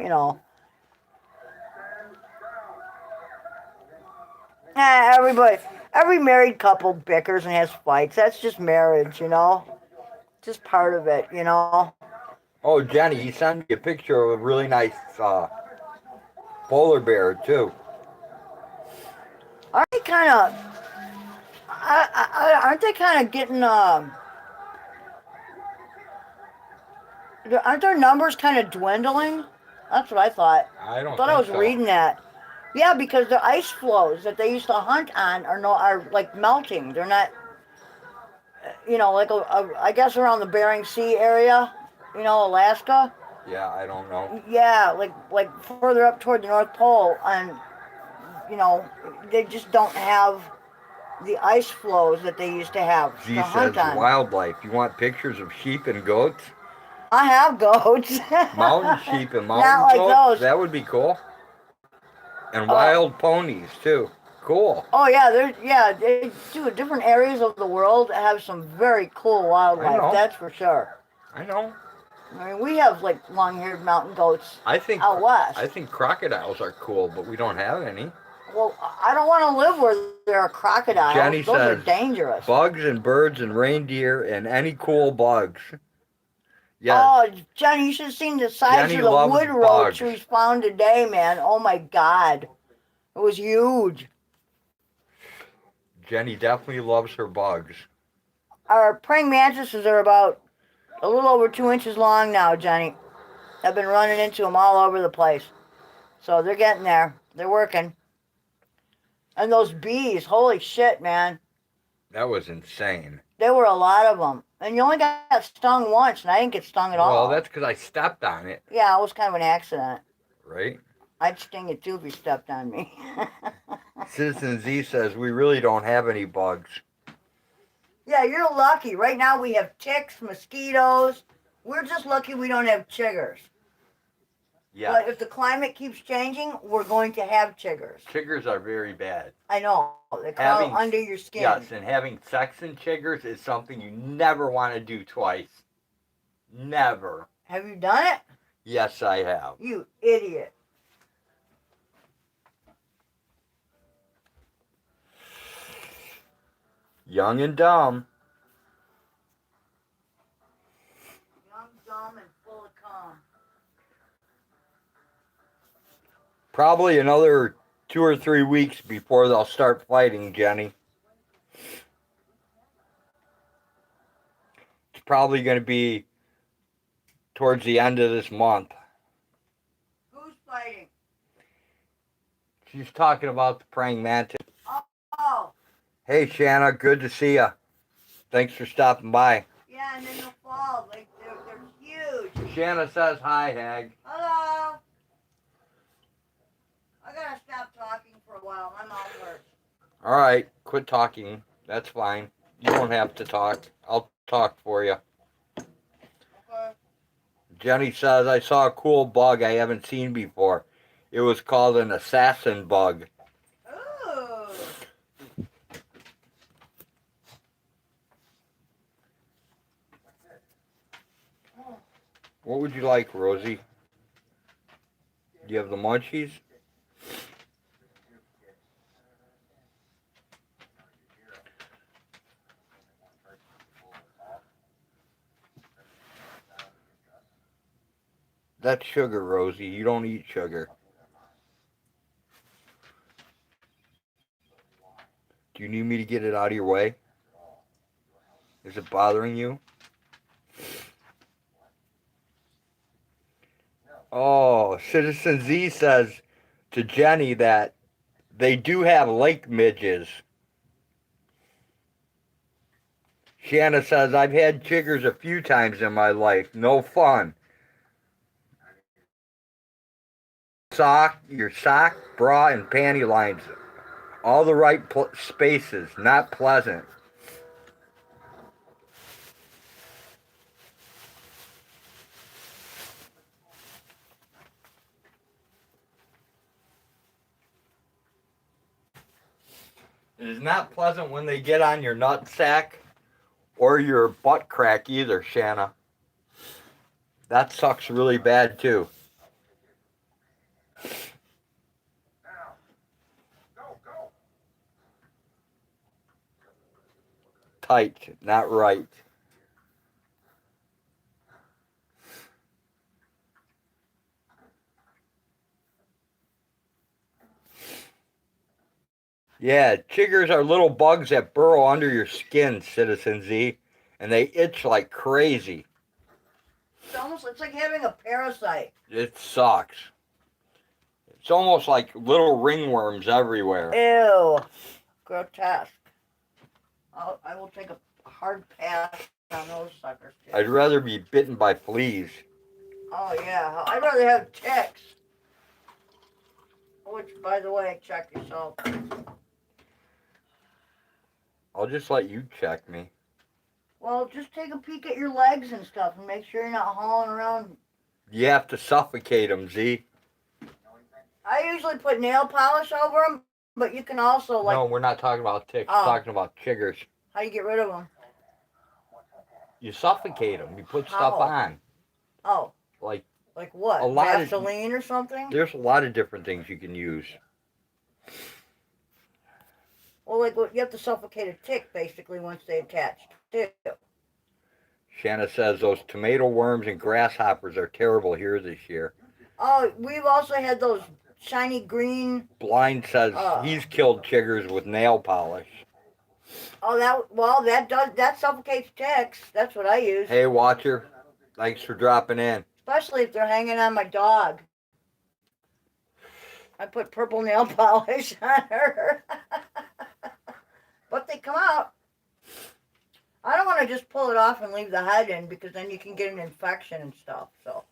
every married couple bickers and has fights. That's just marriage, Just part of it, Oh, Jenny, he sent me a picture of a really nice polar bear, too. Aren't they kind of... aren't they kind of getting... aren't their numbers kind of dwindling? That's what I thought. I don't I thought I was so. reading that. Yeah, because the ice floes that they used to hunt on are like melting. They're not, like I guess around the Bering Sea area, Alaska. Yeah, I don't know. Yeah, like further up toward the North Pole, and they just don't have the ice flows that they used to have G to says hunt on. wildlife. You want pictures of sheep and goats? I have goats. Mountain sheep and mountain Not like goats? those. That would be cool. And wild ponies, too. Cool. Oh yeah, they do different areas of the world have some very cool wildlife. That's for sure. I know. I mean, we have like long-haired mountain goats I think out west. I think crocodiles are cool, but we don't have any. Well, I don't want to live where there are crocodiles. Jenny Those are says, dangerous. Bugs and birds and reindeer and any cool bugs. Yes. Oh, Johnny, you should have seen the size Jenny of the loves wood roach bugs. we found today, man. Oh my God, it was huge. Jenny definitely loves her bugs. Our praying mantises are about a little over 2 inches long now, Johnny. I've been running into them all over the place. So they're getting there. They're working. And those bees, holy shit, man. That was insane. There were a lot of them. And you only got stung once, and I didn't get stung at all. Well, that's because I stepped on it. Yeah, it was kind of an accident. Right? I'd sting you too if you stepped on me. Citizen Z says, we really don't have any bugs. Yeah, you're lucky. Right now we have ticks, mosquitoes. We're just lucky we don't have chiggers. Yeah. But if the climate keeps changing, we're going to have chiggers. Chiggers are very bad. I know. They crawl under your skin. Yes, and having sex in chiggers is something you never want to do twice. Never. Have you done it? Yes, I have. You idiot. Young and dumb. Young, dumb, and full of cum. Probably another 2 or 3 weeks before they'll start fighting, Jenny. It's probably going to be towards the end of this month. Who's fighting? She's talking about the praying mantis. Oh. Hey, Shanna, good to see you. Thanks for stopping by. Yeah, and then the fall, like they're huge. Shanna says hi, Hag. Hello. I gotta stop talking for a while. My mouth hurts. All right, quit talking. That's fine. You don't have to talk. I'll talk for you. Okay. Jenny says, I saw a cool bug I haven't seen before. It was called an assassin bug. Ooh. What would you like, Rosie? Do you have the munchies? That's sugar, Rosie. You don't eat sugar. Do you need me to get it out of your way? Is it bothering you? Oh, Citizen Z says to Jenny that they do have lake midges. Shanna says, I've had chiggers a few times in my life. No fun. Your sock, bra, and panty lines. All the right spaces. Not pleasant. It is not pleasant when they get on your nutsack or your butt crack either, Shanna. That sucks really bad too. Tight, not right. Yeah, chiggers are little bugs that burrow under your skin, Citizen Z, and they itch like crazy. It's like having a parasite. It sucks. It's almost like little ringworms everywhere. Ew. Grotesque. I will take a hard pass on those suckers too. I'd rather be bitten by fleas. Oh yeah, I'd rather have ticks. Which, by the way, check yourself. I'll just let you check me. Well, just take a peek at your legs and stuff and make sure you're not hauling around. You have to suffocate them, Z. I usually put nail polish over them, but you can also No, we're not talking about ticks. We're talking about chiggers. How do you get rid of them? You suffocate them. You put stuff How? on. Oh. Like what? A lot Vaseline or something? There's a lot of different things you can use. Well, you have to suffocate a tick basically once they attach too. Shanna says those tomato worms and grasshoppers are terrible here this year. Oh, we've also had those shiny green. Blind says he's killed chiggers with nail polish. Oh, that suffocates ticks. That's what I use. Hey, Watcher, thanks for dropping in. Especially if they're hanging on my dog. I put purple nail polish on her. But they come out. I don't want to just pull it off and leave the head in because then you can get an infection and stuff. So.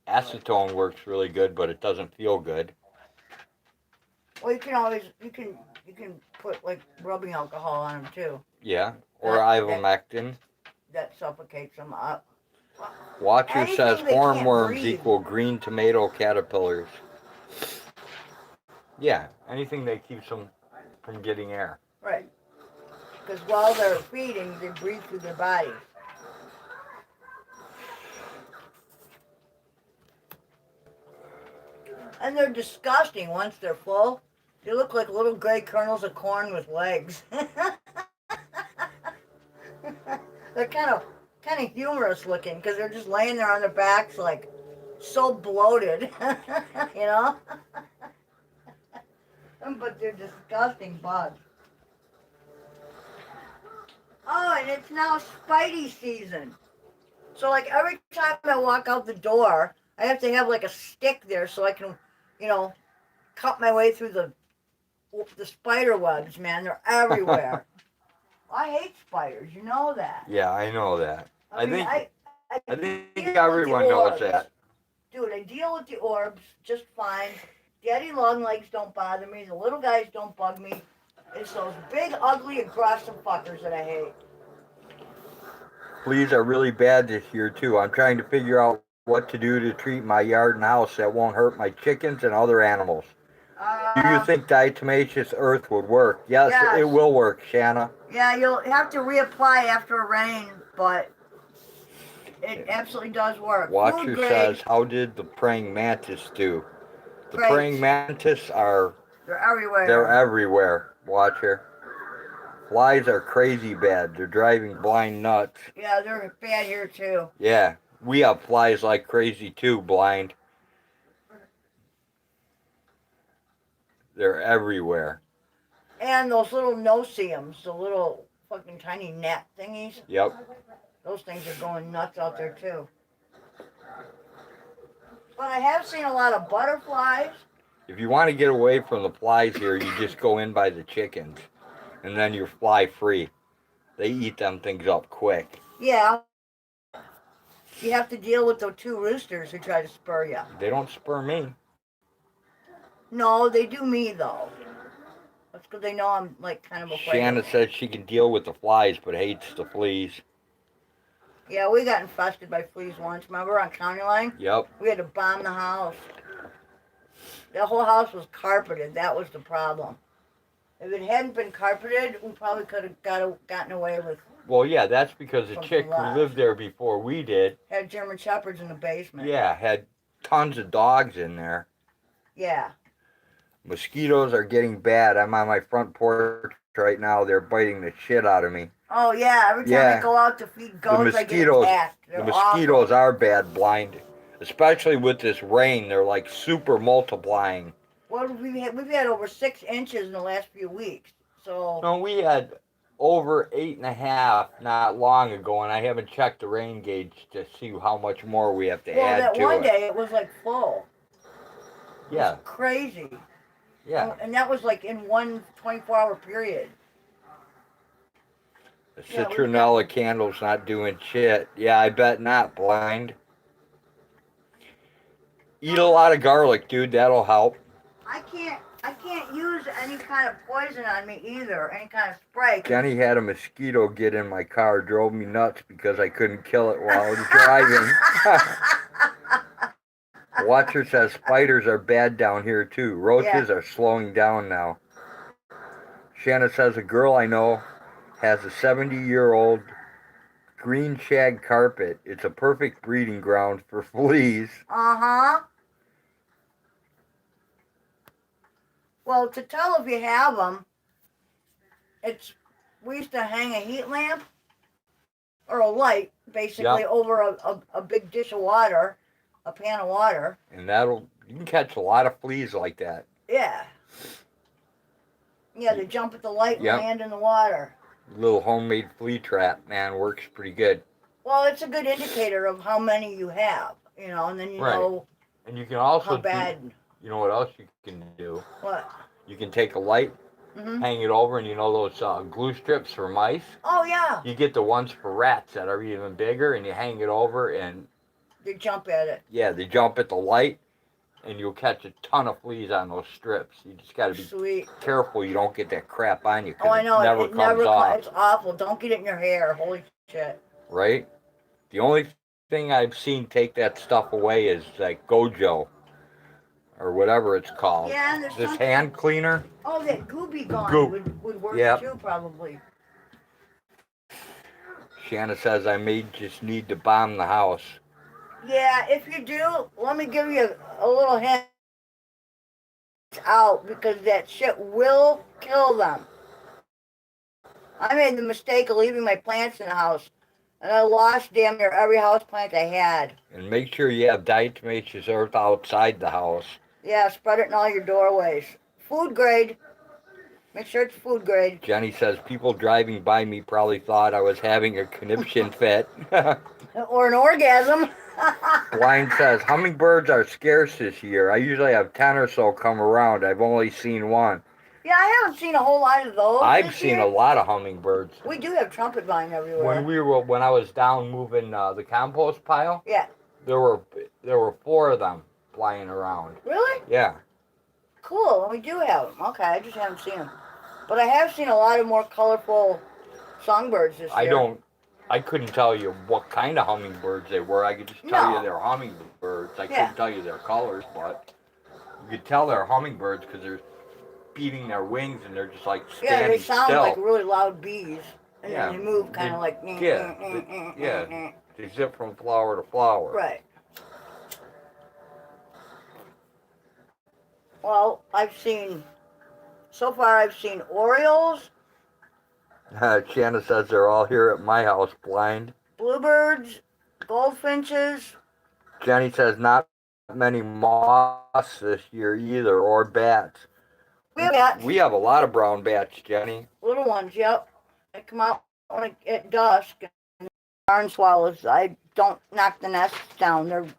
Acetone works really good, but it doesn't feel good. Well, you can put like rubbing alcohol on them too. Yeah, or ivermectin. That suffocates them up. Watcher says hornworms equal green tomato caterpillars. Yeah, anything that keeps them from getting air. Right. Because while they're feeding, they breathe through their bodies. And they're disgusting once they're full. They look like little gray kernels of corn with legs. They're kind of humorous looking because they're just laying there on their backs like so bloated, you know? But they're disgusting bugs. Oh, and it's now Spidey season. So like every time I walk out the door, I have to have like a stick there so I can, cut my way through the spider webs, man. They're everywhere. I hate spiders, you know that. Yeah, I know that. I think think everyone knows that. Dude, I deal with the orbs just fine. Daddy long legs don't bother me. The little guys don't bug me. It's those big, ugly, aggressive fuckers that I hate. Fleas are really bad this year, too. I'm trying to figure out what to do to treat my yard and house that won't hurt my chickens and other animals. Do you think diatomaceous earth would work? Yes, it will work, Shanna. Yeah, you'll have to reapply after a rain, but it absolutely does work. Watcher says, how did the praying mantis do? The praying mantis are... They're everywhere. They're everywhere, Watcher. Flies are crazy bad. They're driving blind nuts. Yeah, they're bad here, too. Yeah, we have flies like crazy, too, Blind. They're everywhere. And those little no-see-ums, the little fucking tiny gnat thingies, Yep. those things are going nuts out there too. But I have seen a lot of butterflies. If you want to get away from the flies here, you just go in by the chickens, and then you're fly free. They eat them things up quick. Yeah. You have to deal with the two roosters who try to spur you. They don't spur me. No, they do me though. That's because they know I'm like kind of afraid. Shanna says she can deal with the flies, but hates the fleas. Yeah, we got infested by fleas once. Remember on County Line? Yep. We had to bomb the house. The whole house was carpeted. That was the problem. If it hadn't been carpeted, we probably could have gotten away with. Well, yeah, that's because the Something chick who left. lived there before we did, Had German Shepherds in the basement. yeah, had tons of dogs in there. Yeah. Mosquitoes are getting bad. I'm on my front porch right now. They're biting the shit out of me. Oh yeah. Every time Yeah. I go out to feed goats, I get mosquitoes- attacked. The They're mosquitoes awful. are bad, blind. Especially with this rain, they're like super multiplying. Well, we've had over 6 inches in the last few weeks. So. No, we had over 8.5 not long ago, and I haven't checked the rain gauge to see how much more we have to Well, add that to one it. day it was like full. It Yeah, was crazy. yeah. And that was like in one 24-hour period. The Yeah, we citronella candle's not doing shit. Yeah, I bet not, blind. Eat a lot of garlic, dude. That'll help. I can't use any kind of poison on me either, any kind of spray. Jenny had a mosquito get in my car, drove me nuts because I couldn't kill it while I was driving. Watcher says spiders are bad down here too. Roaches are slowing down now. Shanna says a girl I know has a 70-year-old green shag carpet. It's a perfect breeding ground for fleas. Uh-huh. Well, to tell if you have them, we used to hang a heat lamp or a light, basically, Yep. over a big dish of water, a pan of water. And you can catch a lot of fleas like that. Yeah. Yeah, they jump at the light and Yep. land in the water. Little homemade flea trap, man, works pretty good. Well, it's a good indicator of how many you have, and then you Right. know And you can also how bad. you know what else you can do? What? You can take a light, Hmm. hang it over, and you know those glue strips for mice? Oh yeah, You get the ones for rats that are even bigger, and you hang it over, and they jump at it. yeah, they jump at the light, and you'll catch a ton of fleas on those strips. You just got to be Sweet. careful you don't get that crap on you, 'cause Oh, I know. it never comes off, It's awful. Don't get it in your hair. Holy shit. right? The only thing I've seen take that stuff away is like Gojo, or whatever it's called. Yeah, and there's This something. hand cleaner. Oh, that Gooby Gone Goop. would work Yep. too, probably. Shanna says I may just need to bomb the house. Yeah, if you do, let me give you a little hint out because that shit will kill them. I made the mistake of leaving my plants in the house, and I lost damn near every house plant I had. And make sure you have diatomaceous earth outside the house. Yeah, spread it in all your doorways. Food grade. Make sure it's food grade. Jenny says people driving by me probably thought I was having a conniption fit. Or an orgasm. Blind says hummingbirds are scarce this year. I usually have 10 or so come around. I've only seen one. Yeah, I haven't seen a whole lot of those. I've this seen year. a lot of hummingbirds. We do have trumpet vine everywhere. When I was down moving the compost pile, Yeah. there were 4 of them flying around. Really? Yeah. Cool. We do have them. Okay, I just haven't seen them. But I have seen a lot of more colorful songbirds this year. I couldn't tell you what kind of hummingbirds they were. I could just tell No. you they're hummingbirds. I Yeah. couldn't tell you their colors, but you could tell they're hummingbirds because they're beating their wings and they're just like Yeah, standing they sound still. like really loud bees. And Yeah. then they move kind They- of like... yeah. They zip from flower to flower. Right. Well, so far I've seen orioles, Shanna says they're all here at my house blind. bluebirds, goldfinches. Jenny says not many moths this year either, or bats. We have bats. We have a lot of brown bats, Jenny. Little ones, yep. They come out at dusk. And barn swallows. I don't knock the nests down.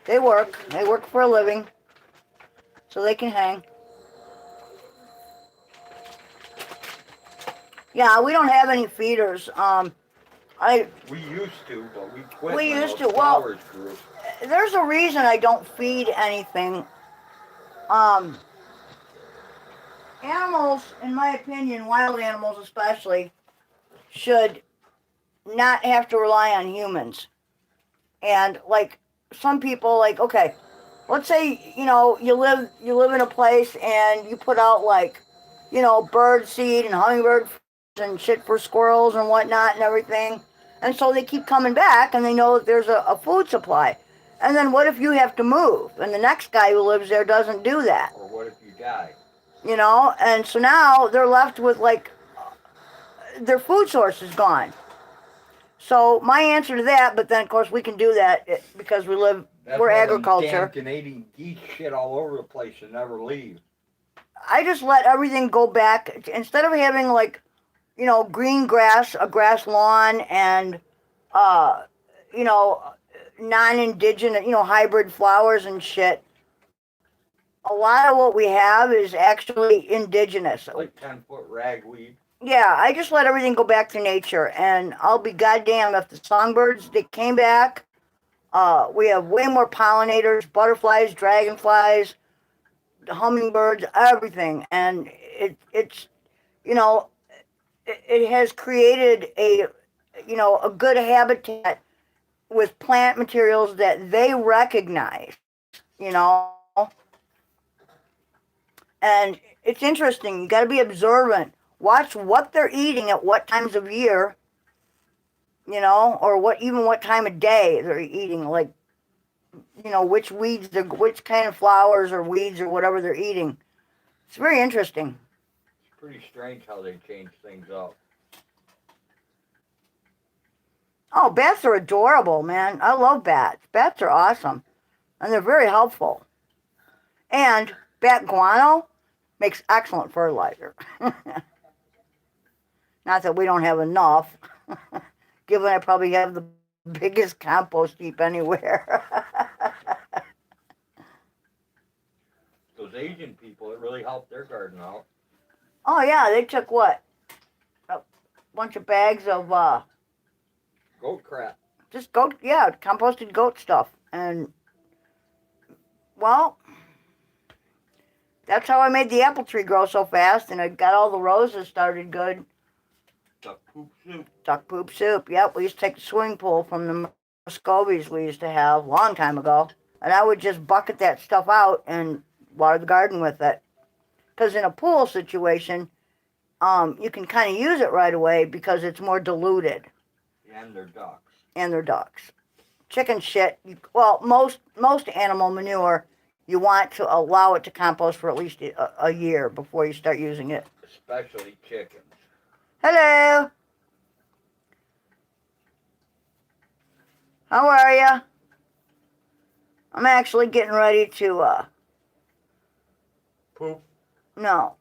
They work. They work for a living, so they can hang. Yeah, we don't have any feeders. We used to, but we quit. We when used those to, well- flowers grew. There's a reason I don't feed anything. Animals, in my opinion, wild animals especially, should not have to rely on humans. And like some people, like, okay, let's say you live in a place and you put out like bird seed and hummingbird and shit for squirrels and whatnot and everything, and so they keep coming back and they know that there's a food supply. And then what if you have to move and the next guy who lives there doesn't do that? Or what if you die? And so now they're left with like their food source is gone. So my answer to that, but then of course we can do that because we're That's agriculture. Damn Canadian geese shit all over the place and never leave. I just let everything go back instead of having like, green grass, a grass lawn, and non-indigenous, hybrid flowers and shit. A lot of what we have is actually indigenous. Like 10-foot ragweed. Yeah, I just let everything go back to nature, and I'll be goddamn if the songbirds that came back. We have way more pollinators, butterflies, dragonflies, hummingbirds, everything, and it has created a good habitat with plant materials that they recognize, and it's interesting. You got to be observant. Watch what they're eating at what times of year, or what time of day they're eating. Like, which which kind of flowers or weeds or whatever they're eating. It's very interesting. It's pretty strange how they change things up. Oh, bats are adorable, man. I love bats. Bats are awesome, and they're very helpful. And bat guano makes excellent fertilizer. Not that we don't have enough, given I probably have the biggest compost heap anywhere. Those Asian people, it really helped their garden out. Oh yeah, they took what? A bunch of bags of Goat crap. just goat, yeah, composted goat stuff, and well, that's how I made the apple tree grow so fast, and I got all the roses started good. Duck poop soup. Duck poop soup. Yep, we used to take the swimming pool from the Muscovies we used to have a long time ago, and I would just bucket that stuff out and water the garden with it. Because in a pool situation, you can kind of use it right away because it's more diluted. And their ducks. And their ducks. Chicken shit. Most animal manure, you want to allow it to compost for at least a year before you start using it. Especially chickens. Hello. How are ya? I'm actually getting ready to Poop. no,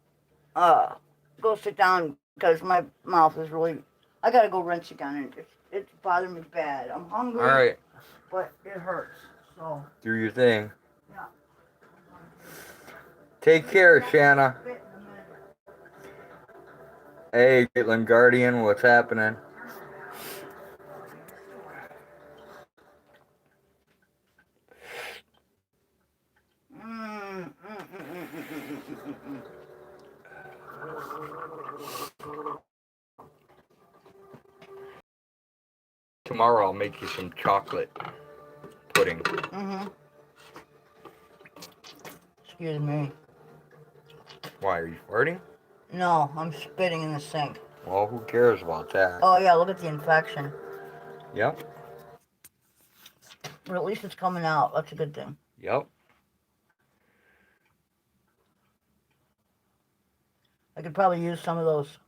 go sit down because my mouth is really. I gotta go rinse again, and it's bothering me bad. I'm hungry. All right. But it hurts. So. Do your thing. Yeah. Take care, Shanna. Hey, Caitlin Guardian, what's happening? Tomorrow I'll make you some chocolate pudding. Mm-hmm. Excuse me. Why, are you farting? No, I'm spitting in the sink. Well, who cares about that? Oh yeah, look at the infection. Yep. But at least it's coming out. That's a good thing. Yep. I could probably use some of those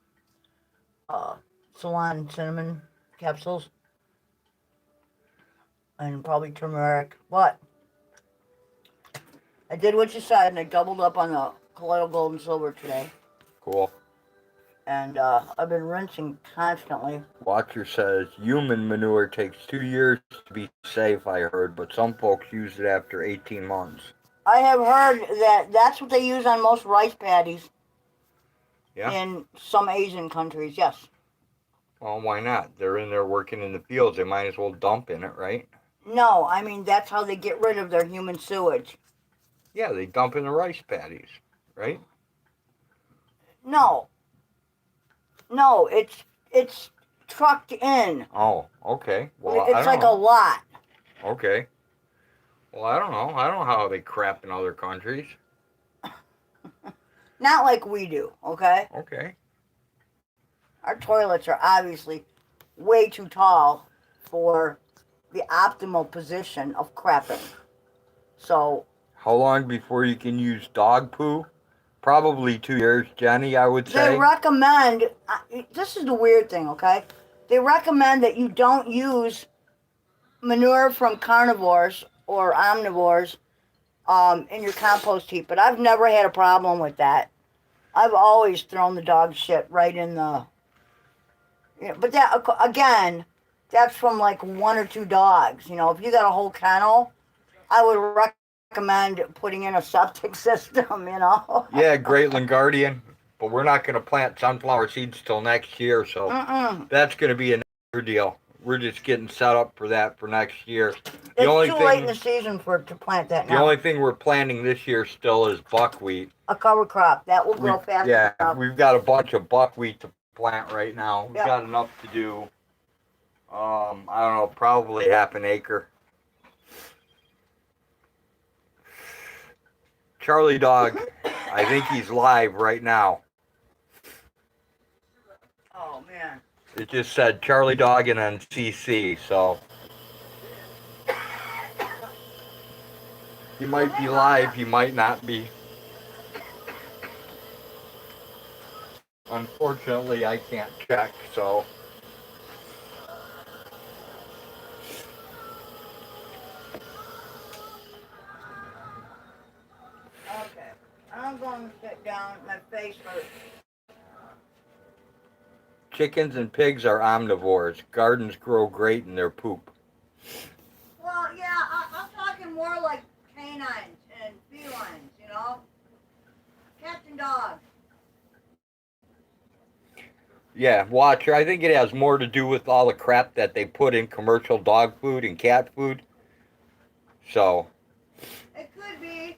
Ceylon cinnamon capsules. And probably turmeric. But I did what you said, and I doubled up on colloidal gold and silver today. Cool. And I've been rinsing constantly. Watcher says human manure takes 2 years to be safe, I heard, but some folks use it after 18 months. I have heard that that's what they use on most rice paddies Yeah? in some Asian countries, yes. Well, why not? They're in there working in the fields. They might as well dump in it, right? No, I mean, that's how they get rid of their human sewage. Yeah, they dump in the rice paddies, right? No, it's trucked in. Oh, okay. Well, It's like a lot. Okay. Well, I don't know. I don't know how they crap in other countries. Not like we do, okay? Okay. Our toilets are obviously way too tall for the optimal position of crapping. So, How long before you can use dog poo? Probably 2 years, Jenny, I would say. they recommend, this is the weird thing, okay? They recommend that you don't use manure from carnivores or omnivores in your compost heap, but I've never had a problem with that. I've always thrown the dog shit right in the... You know, but that, again, that's from like 1 or 2 dogs. You know, if you got a whole kennel, I would recommend putting in a septic system, you know? Yeah, Greatland Guardian. But we're not going to plant sunflower seeds till next year, so that's going to be another deal. We're just getting set up for that for next year. It's too late in the season to plant that now. The only thing we're planting this year still is buckwheat. A cover crop. That will grow fast Yeah, enough. we've got a bunch of buckwheat to plant right now. We've Yep. got enough to do, I don't know, probably half an acre. Charlie Dog, I think he's live right now. Oh, man. It just said Charlie Dog and then CC, so he might be live, he might not be. Unfortunately, I can't check, so. Okay. I'm going to sit down. My face hurts. Chickens and pigs are omnivores. Gardens grow great in their poop. Well, yeah, I'm talking more like canines and felines, you know? Cats and dogs. Yeah, Watcher, I think it has more to do with all the crap that they put in commercial dog food and cat food. So, It could be.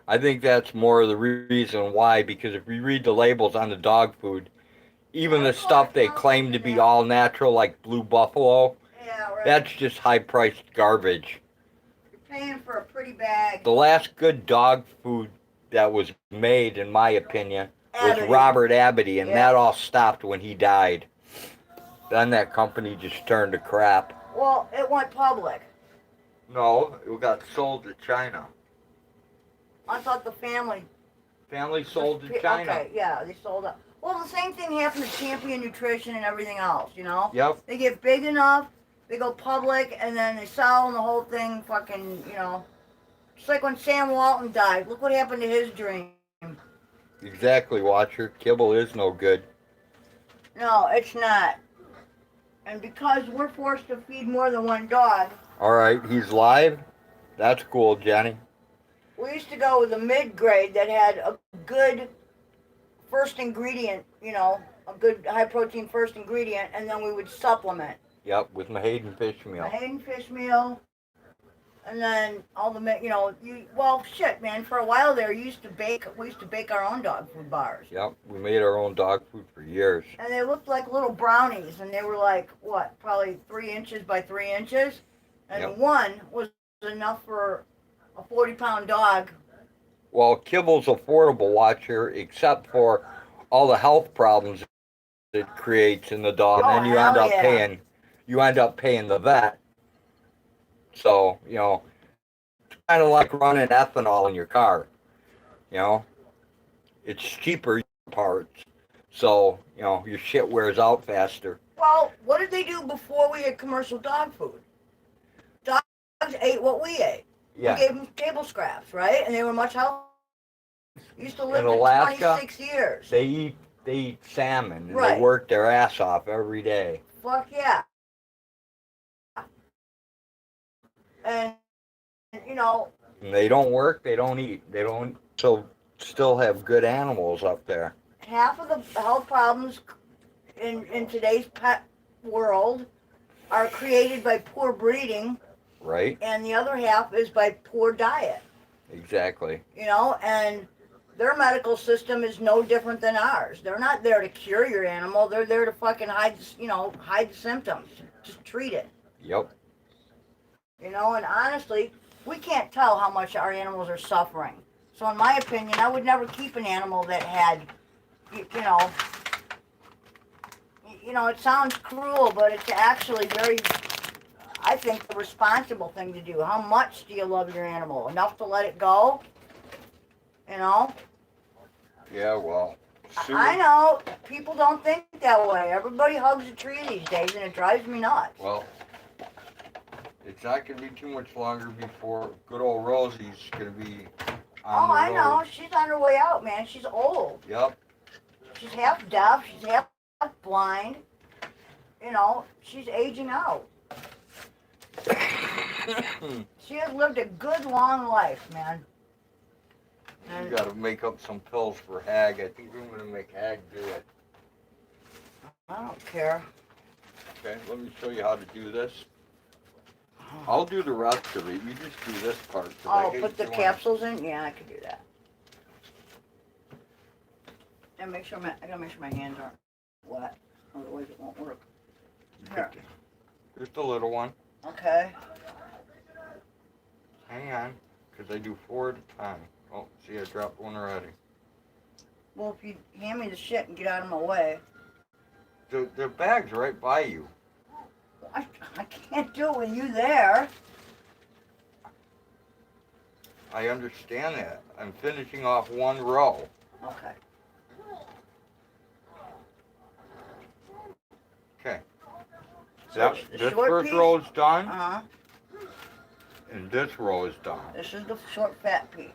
I think that's more of the reason why, because if you read the labels on the dog food, even the stuff they claim to be all natural, like Blue Buffalo, Yeah, right. that's just high-priced garbage. You're paying for a pretty bag. The last good dog food that was made, in my opinion, was Abity. Robert Abity, and Yeah. that all stopped when he died. Then that company just turned to crap. Well, it went public. No, it got sold to China. I thought the family... Family sold to China. Okay, yeah, they sold up. Well, the same thing happened to Champion Nutrition and everything else, you know? Yep. They get big enough, they go public, and then they sell, and the whole thing fucking, you know... It's like when Sam Walton died. Look what happened to his dream. Exactly, Watcher. Kibble is no good. No, it's not. And because we're forced to feed more than one dog, All right, he's live. That's cool, Jenny. we used to go with a mid-grade that had a good first ingredient, you know, a good high-protein first ingredient, and then we would supplement. Yep, with Mahayden fish meal. A Hayden fish meal, and then all the, you know, well, shit, man, for a while there, we used to bake our own dog food bars. Yep, we made our own dog food for years. And they looked like little brownies, and they were like, what, probably 3 inches by 3 inches? And Yep. one was enough for a 40-pound dog. Well, Kibble's affordable, Watcher, except for all the health problems it creates in the dog. Oh, And then you end up paying the vet. So, you know, it's kind of like running ethanol in your car. You know, it's cheaper parts. So, you know, your shit wears out faster. Well, what did they do before we had commercial dog food? Dogs ate what we ate. Yeah. We gave them table scraps, right? And they were much healthier. Used to live In to Alaska, 26 years. They eat salmon and they Right. work their ass off every day. Fuck yeah. And, you know, And they don't work, they don't eat. They don't still have good animals up there. half of the health problems in today's pet world are created by poor breeding, Right? and the other half is by poor diet. Exactly. You know, and their medical system is no different than ours. They're not there to cure your animal. They're there to fucking hide the symptoms. Just treat it. Yep. You know, and honestly, we can't tell how much our animals are suffering. So in my opinion, I would never keep an animal that had, you know, it sounds cruel, but it's actually very, I think, the responsible thing to do. How much do you love your animal? Enough to let it go? You know? Yeah, well. I know. People don't think that way. Everybody hugs a tree these days, and it drives me nuts. Well, it's not going to be too much longer before good old Rosie's going to be on the road. I know. She's on her way out, man. She's old. Yep. She's half deaf. She's half blind. You know, she's aging out. She has lived a good, long life, man. You got to make up some pills for Hag. I think I'm going to make Hag do it. I don't care. Okay, let me show you how to do this. I'll do the rest of it. You just do this part. Oh, put the capsules in? Yeah, I could do that. And I gotta make sure my hands aren't wet, otherwise it won't work. Here. Here's the little one. Okay. Hang on, because I do 4 at a time. Oh, see, I dropped one already. Well, if you hand me the shit and get out of my way. The bag's right by you. I can't do it with you there. I understand that. I'm finishing off one row. Okay. Okay. So This first row is done, Uh-huh. and this row is done. This is the short fat piece.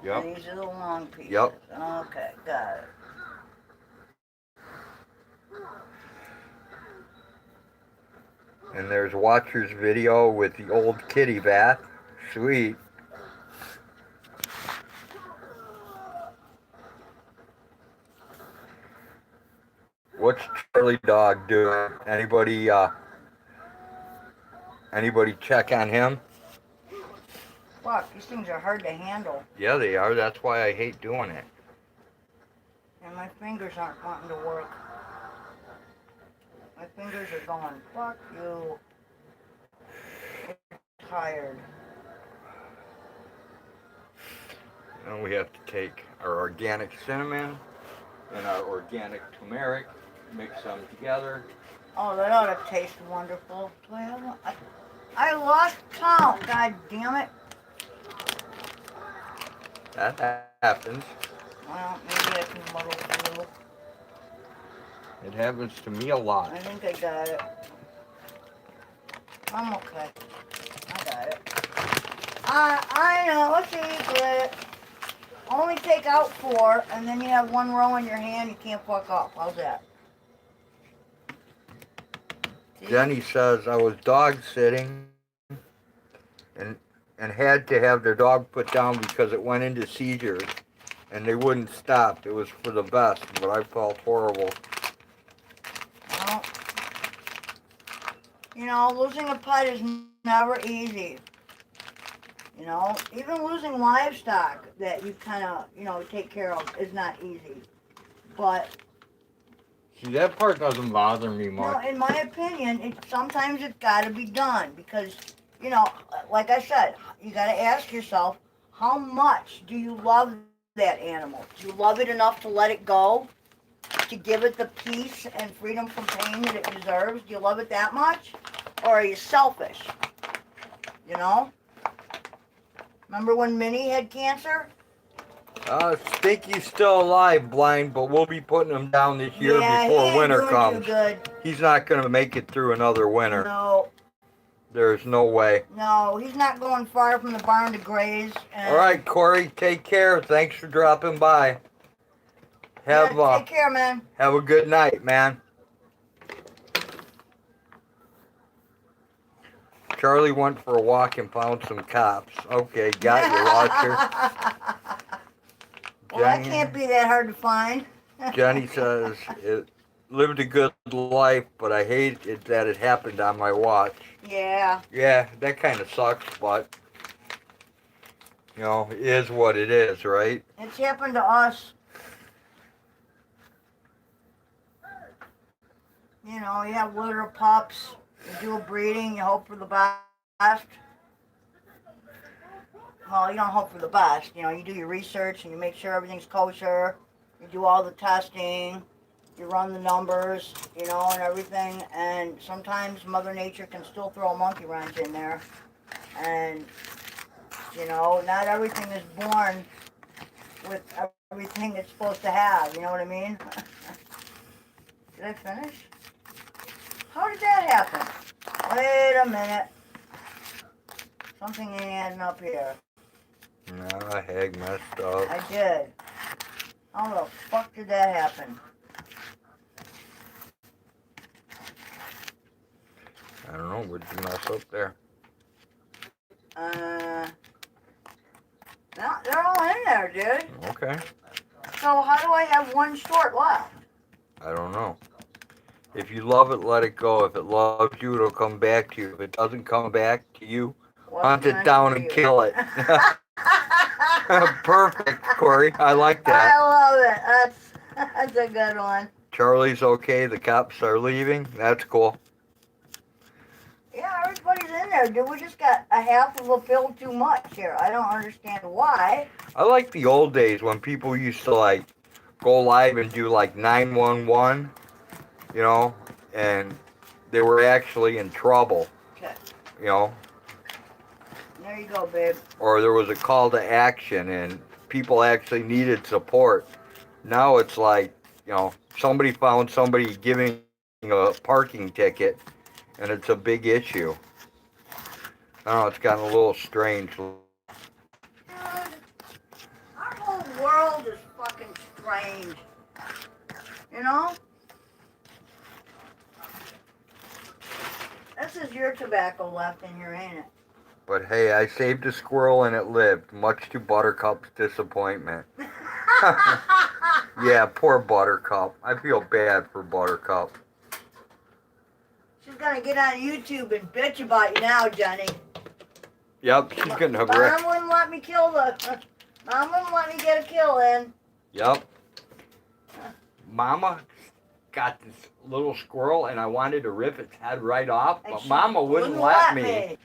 Yep. And these are the long pieces. Yep. Okay, got it. And there's Watcher's video with the old kitty bath. Sweet. What's Charlie Dog doing? Anybody check on him? Fuck, these things are hard to handle. Yeah, they are. That's why I hate doing it. And my fingers aren't wanting to work. My fingers are going, fuck you. I'm tired. And we have to take our organic cinnamon and our organic turmeric, mix them together. Oh, that ought to taste wonderful. Do I have one? I lost count, god damn it. That happens. Well, maybe I can muddle through. It happens to me a lot. I think I got it. I'm okay. I got it. I know a secret. Only take out 4, and then you have 1 row in your hand you can't fuck up. How's that? See? Jenny says I was dog sitting and had to have their dog put down because it went into seizures and they wouldn't stop. It was for the best, but I felt horrible. Well, you know, losing a pet is never easy. You know, even losing livestock that you kind of, take care of is not easy. But, See, that part doesn't bother me much. in my opinion, sometimes it's got to be done because, like I said, you got to ask yourself, how much do you love that animal? Do you love it enough to let it go? To give it the peace and freedom from pain that it deserves? Do you love it that much? Or are you selfish? You know? Remember when Minnie had cancer? Stinky's still alive, blind, but we'll be putting him down this year Yeah, before he ain't winter doing comes. Too good. He's not going to make it through another winter. No. There's no way. No, he's not going far from the barn to graze. And All right, Corey, take care. Thanks for dropping by. Have take care, man. have a good night, man. Charlie went for a walk and found some cops. Okay, got you, Watcher. Well, that can't be that hard to find. Jenny says, it lived a good life, but I hate it that it happened on my watch. Yeah. Yeah, that kind of sucks, but, you know, it is what it is, right? It's happened to us. You know, you have litter of pups, you do a breeding, you hope for the best. Well, you don't hope for the best. You know, you do your research and you make sure everything's kosher. You do all the testing. You run the numbers, you know, and everything. And sometimes Mother Nature can still throw a monkey wrench in there. And, you know, not everything is born with everything it's supposed to have. You know what I mean? Did I finish? How did that happen? Wait a minute. Something ain't adding up here. Nah, Hag messed up. I did. How the fuck did that happen? I don't know, what'd you mess up there? No, they're all in there, dude. Okay, So how do I have one short left? I don't know. If you love it, let it go. If it loves you, it'll come back to you. If it doesn't come back to you, hunt it down and kill it. Perfect, Corey. I like that. I love it. That's a good one. Charlie's okay. The cops are leaving. That's cool. Yeah, everybody's in there, dude. We just got a half of a pill too much here. I don't understand why. I like the old days when people used to like go live and do like 911, you know, and they were actually in trouble, Okay. you know, There you go, babe. or there was a call to action and people actually needed support. Now it's like, you know, somebody found somebody giving a parking ticket and it's a big issue. I don't know, it's gotten a little strange. Dude, our whole world is fucking strange. You know? This is your tobacco left in here, ain't it? But hey, I saved a squirrel and it lived, much to Buttercup's disappointment. Yeah, poor Buttercup. I feel bad for Buttercup. She's gonna get on YouTube and bitch about you now, Johnny. Yep, she's gonna Mom wouldn't let me kill the. Mom wouldn't let me get a kill in. Yep. Mama got this little squirrel and I wanted to rip its head right off, And but she Mama wouldn't let me.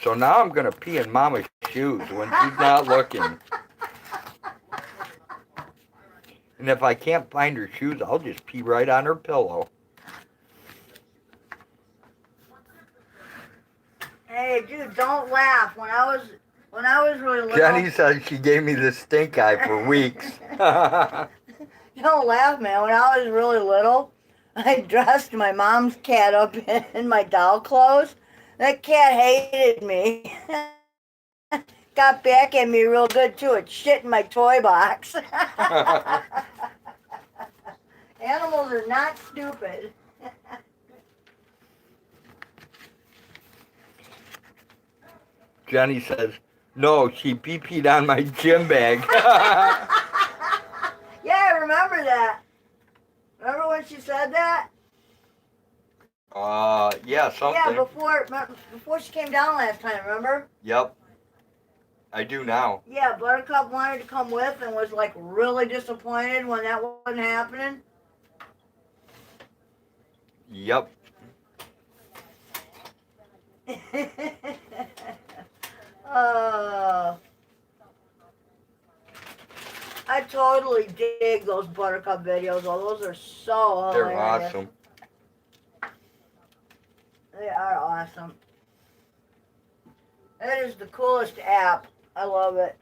So now I'm gonna pee in Mama's shoes when she's not looking. And if I can't find her shoes, I'll just pee right on her pillow. Hey, dude, don't laugh. When I was really little. Jenny says she gave me the stink eye for weeks. Don't laugh, man. When I was really little, I dressed my mom's cat up in my doll clothes. That cat hated me. Got back at me real good, too. It shit in my toy box. Animals are not stupid. Jenny says, no, she pee-peed on my gym bag. Yeah, I remember that. Remember when she said that? Yeah, something. Yeah, before she came down last time, remember? Yep. I do now. Yeah, Buttercup wanted to come with and was like really disappointed when that wasn't happening. Yep. I totally dig those Buttercup videos. Those are so They're hilarious. awesome. They are awesome. It is the coolest app. I love it.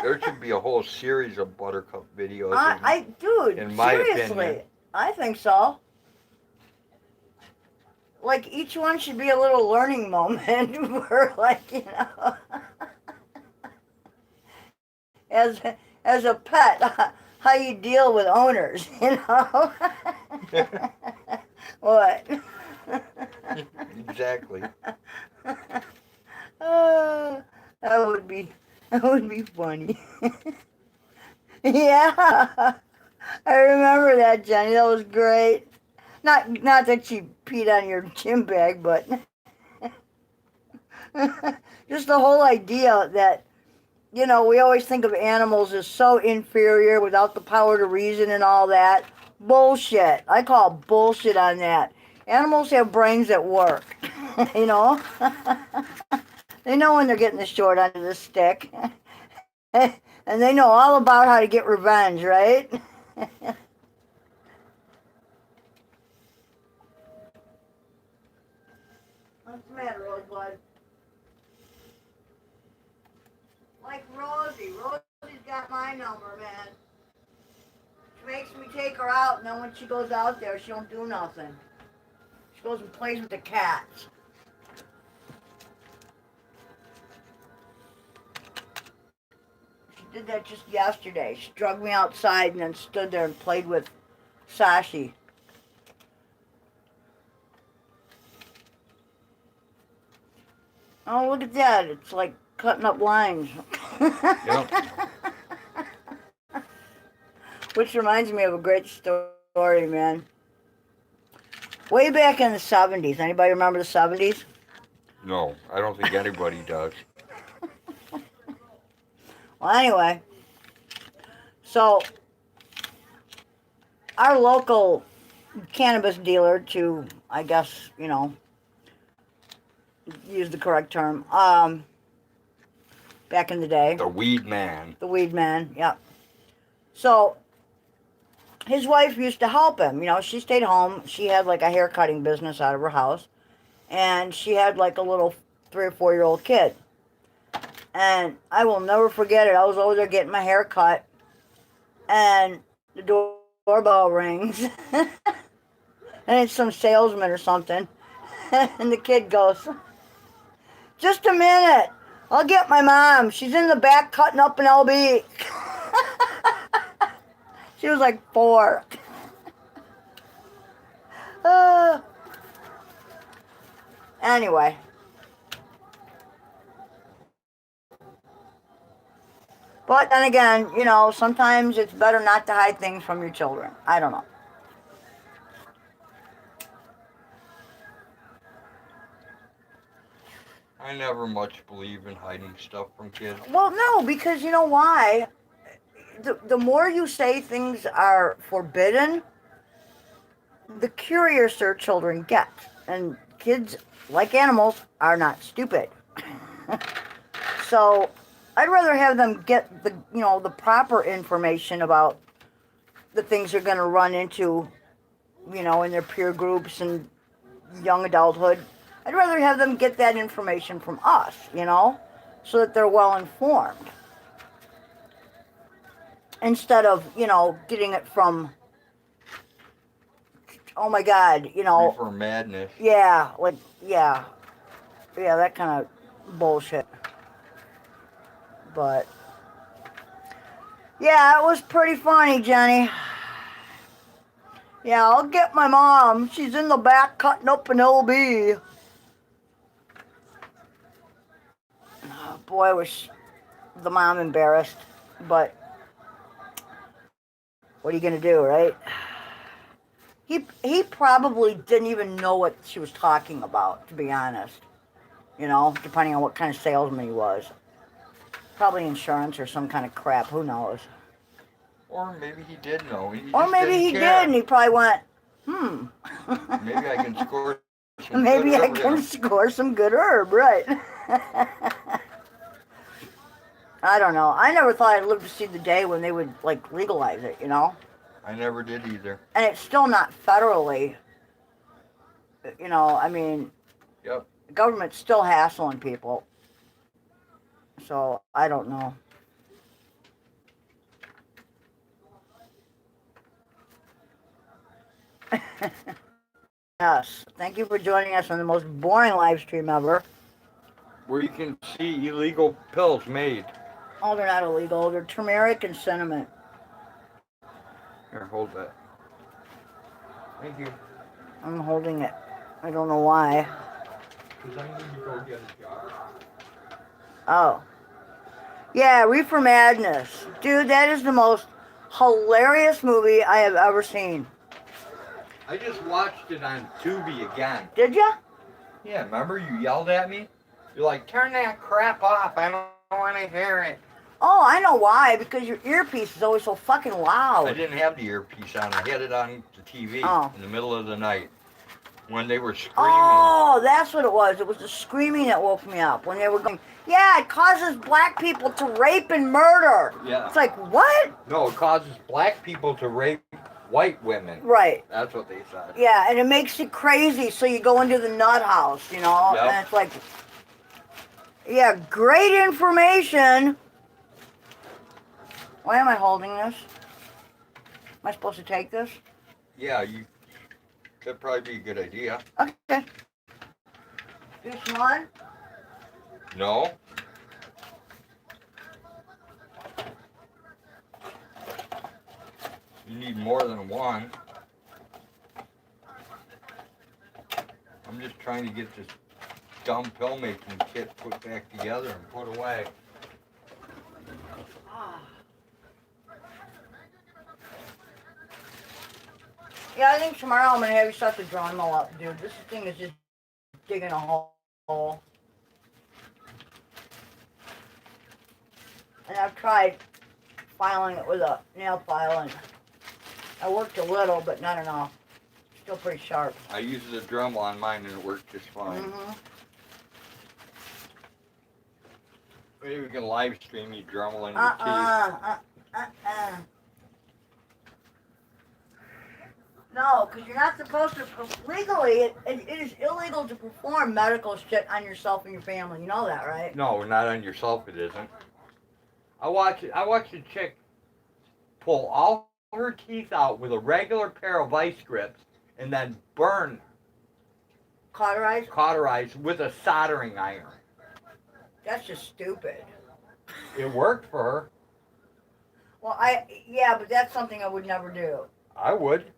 There should be a whole series of Buttercup videos. Dude, in my seriously, opinion. I think so. like each one should be a little learning moment for like, as as a pet, how you deal with owners, What? Exactly. Uh, that would be that would be funny. Yeah, I remember that, Jenny. That was great. Not that she peed on your gym bag, but just the whole idea that we always think of animals as so inferior without the power to reason and all that. Bullshit. I call bullshit on that. Animals have brains that work. you know? They know when they're getting the short end of the stick. And they know all about how to get revenge, right? What's the matter, Rosebud? Like Rosie. Rosie's got my number, man. She makes me take her out, and then when she goes out there, she don't do nothing. She goes and plays with the cats. She did that just yesterday. She drugged me outside and then stood there and played with Sashi. Oh, look at that. It's like cutting up lines. Yep. Which reminds me of a great story, man. Way back in the 70s. Anybody remember the 70s? No, I don't think anybody does. Well, anyway. So, our local cannabis dealer, to, I guess, use the correct term, back in the day. The weed man. The weed man, yep. So, his wife used to help him. She stayed home. She had like a hair cutting business out of her house. And she had like a little 3 or 4-year-old kid. And I will never forget it. I was over there getting my hair cut. And the doorbell rings. And it's some salesman or something. And the kid goes, "Just a minute. I'll get my mom. She's in the back cutting up an LB." She was like 4. Anyway. But then again, sometimes it's better not to hide things from your children. I don't know. I never much believe in hiding stuff from kids. Well, no, because you know why? The more you say things are forbidden, the curiouser children get. And kids, like animals, are not stupid. So I'd rather have them get the proper information about the things they're going to run into, in their peer groups and young adulthood. I'd rather have them get that information from us, so that they're well informed. Instead of, getting it from, oh my God, Reefer madness. Yeah, that kind of bullshit. But, yeah, it was pretty funny, Jenny. Yeah, I'll get my mom. She's in the back cutting up an LB. Oh, boy, was the mom embarrassed. But what are you going to do, right? He probably didn't even know what she was talking about, to be honest. Depending on what kind of salesman he was. Probably insurance or some kind of crap. Who knows? Or maybe he did know. Or maybe he did, and he probably went, Maybe I can score some maybe good I herb can here. score some good herb, right? I don't know. I never thought I'd live to see the day when they would, legalize it, I never did either. And it's still not federally, I mean, Yep. the government's still hassling people. So, I don't know. us. Thank you for joining us on the most boring live stream ever. Where you can see illegal pills made. Oh, they're not illegal. They're turmeric and cinnamon. Here, hold that. Thank you. I'm holding it. I don't know why. Because I need to go get a jar. Oh. Yeah, Reefer Madness. Dude, that is the most hilarious movie I have ever seen. I just watched it on Tubi again. Did ya? Yeah, remember you yelled at me? You're like, turn that crap off. I don't want to hear it. Oh, I know why. Because your earpiece is always so fucking loud. I didn't have the earpiece on. I had it on the TV in the middle of the night when they were screaming. Oh, that's what it was. It was the screaming that woke me up when they were going, yeah, it causes black people to rape and murder. Yeah. It's like, what? No, it causes black people to rape white women. Right. That's what they said. Yeah, and it makes you crazy, so you go into the nut house, you know? Yep. And it's like, yeah, great information. Why am I holding this? Am I supposed to take this? Yeah, that'd probably be a good idea. Okay. Just one? No? You need more than one. I'm just trying to get this dumb pill making kit put back together and put away. Yeah, I think tomorrow I'm going to have you start the Geronimo up, dude. This thing is just digging a hole. And I've tried filing it with a nail file, and I worked a little, but not enough. Still pretty sharp. I used the Dremel on mine and it worked just fine. Mm-hmm. Maybe we can live stream you Dremel in your teeth. No, because you're not supposed to, legally, it is illegal to perform medical shit on yourself and your family. You know that, right? No, not on yourself it isn't. I watched a chick pull all her teeth out with a regular pair of vice grips and then burn, cauterize with a soldering iron. That's just stupid. It worked for her. Well, yeah, but that's something I would never do. I would.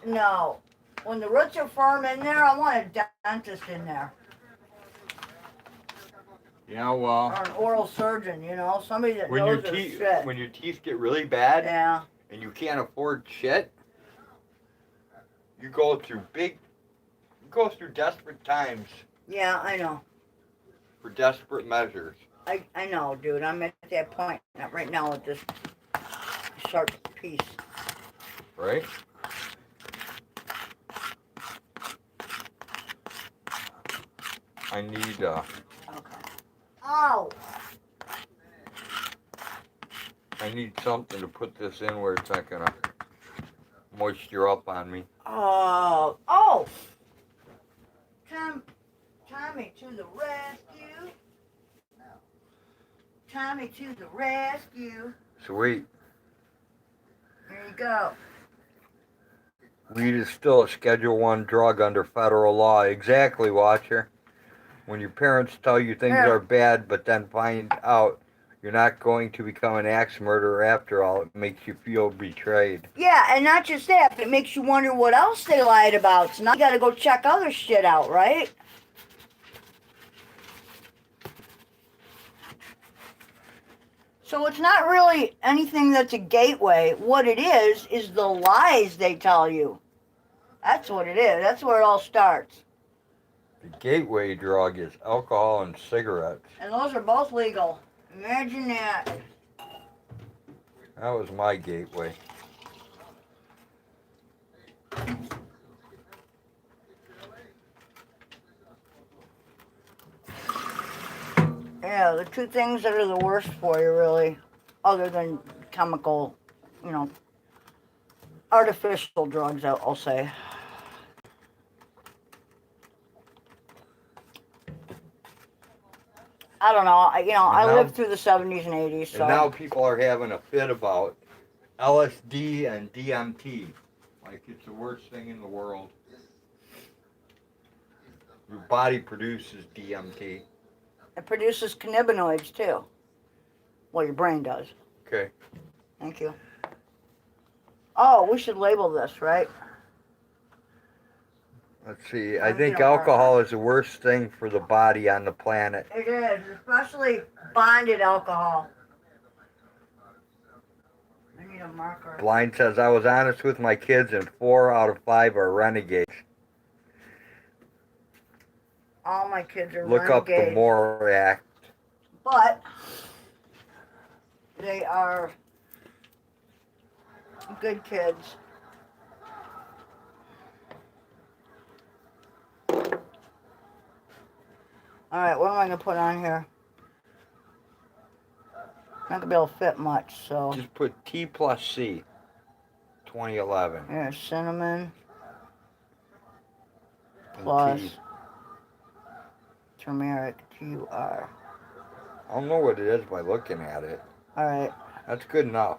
No. When the roots are firm in there, I want a dentist in there. Yeah, well. Or an oral surgeon, you know? Somebody that knows their shit. When your teeth get really bad yeah. and you can't afford shit, you go through desperate times. Yeah, I know. For desperate measures. I know, dude. I'm at that point right now with this sharp piece. Right? I need, Okay. Ow! I need something to put this in where it's not gonna moisture up on me. Oh! Oh! Tommy to the rescue. Tommy to the rescue. Sweet. There you go. Weed is still a Schedule 1 drug under federal law. Exactly, Watcher. When your parents tell you things are bad, but then find out you're not going to become an axe murderer after all, it makes you feel betrayed. Yeah, and not just that, but it makes you wonder what else they lied about. So now you gotta go check other shit out, right? So it's not really anything that's a gateway. What it is the lies they tell you. That's what it is. That's where it all starts. The gateway drug is alcohol and cigarettes. And those are both legal. Imagine that. That was my gateway. Yeah, the two things that are the worst for you, really, other than chemical, you know, artificial drugs, I'll say. I don't know. I lived through the 70s and 80s. So. And now people are having a fit about LSD and DMT. Like it's the worst thing in the world. Your body produces DMT. It produces cannabinoids too. Well, your brain does. Okay. Thank you. Oh, we should label this, right? Let's see. I I'm think gonna alcohol is the worst thing for the body on the planet. It is, especially bonded alcohol. I need a marker. Blind says, I was honest with my kids, and 4 out of 5 are renegades. All my kids are Look up the renegades. MORE Act. But they are good kids. Alright, what am I going to put on here? Not going to be able to fit much, so. Just put T plus C, 2011. Here's cinnamon And plus T. turmeric, TUR. I don't know what it is by looking at it. Alright, That's good enough.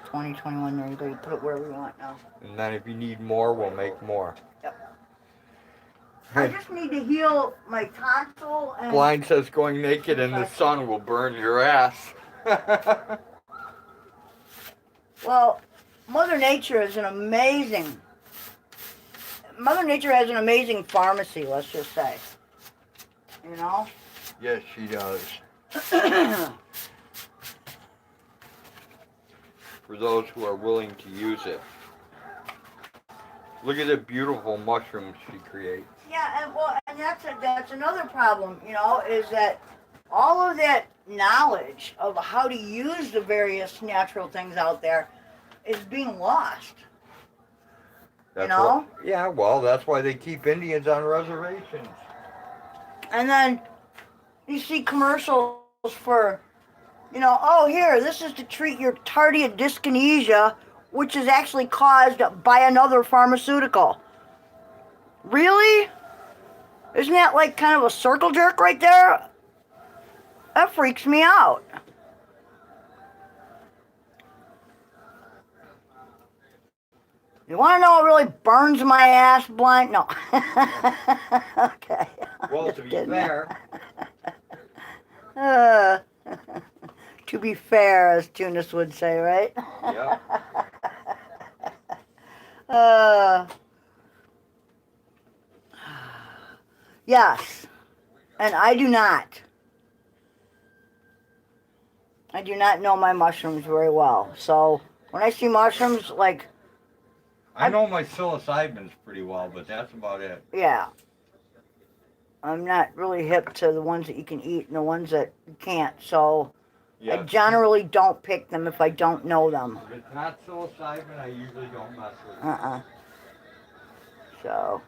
2021, there you go. You put it wherever you want now. And then if you need more, we'll make more. I just need to heal my tonsil and... Blind says going naked in the sun will burn your ass. Well, Mother Nature has an amazing pharmacy, let's just say. You know? Yes, she does. For those who are willing to use it. Look at the beautiful mushrooms she creates. Yeah, and that's another problem, you know, is that all of that knowledge of how to use the various natural things out there is being lost. That's know? Yeah, well, that's why they keep Indians on reservations. And then you see commercials for, you know, oh, here, this is to treat your tardive dyskinesia, which is actually caused by another pharmaceutical. Really? Isn't that like kind of a circle jerk right there? That freaks me out. You want to know what really burns my ass, Blind? No. Okay. Well, to be fair. To be fair, as Tunis would say, right? Yeah. Yes. And I do not know my mushrooms very well. So when I see mushrooms, like... I know my psilocybin's pretty well, but that's about it. Yeah. I'm not really hip to the ones that you can eat and the ones that you can't. So Yeah. I generally don't pick them if I don't know them. If it's not psilocybin, I usually don't mess with it. So...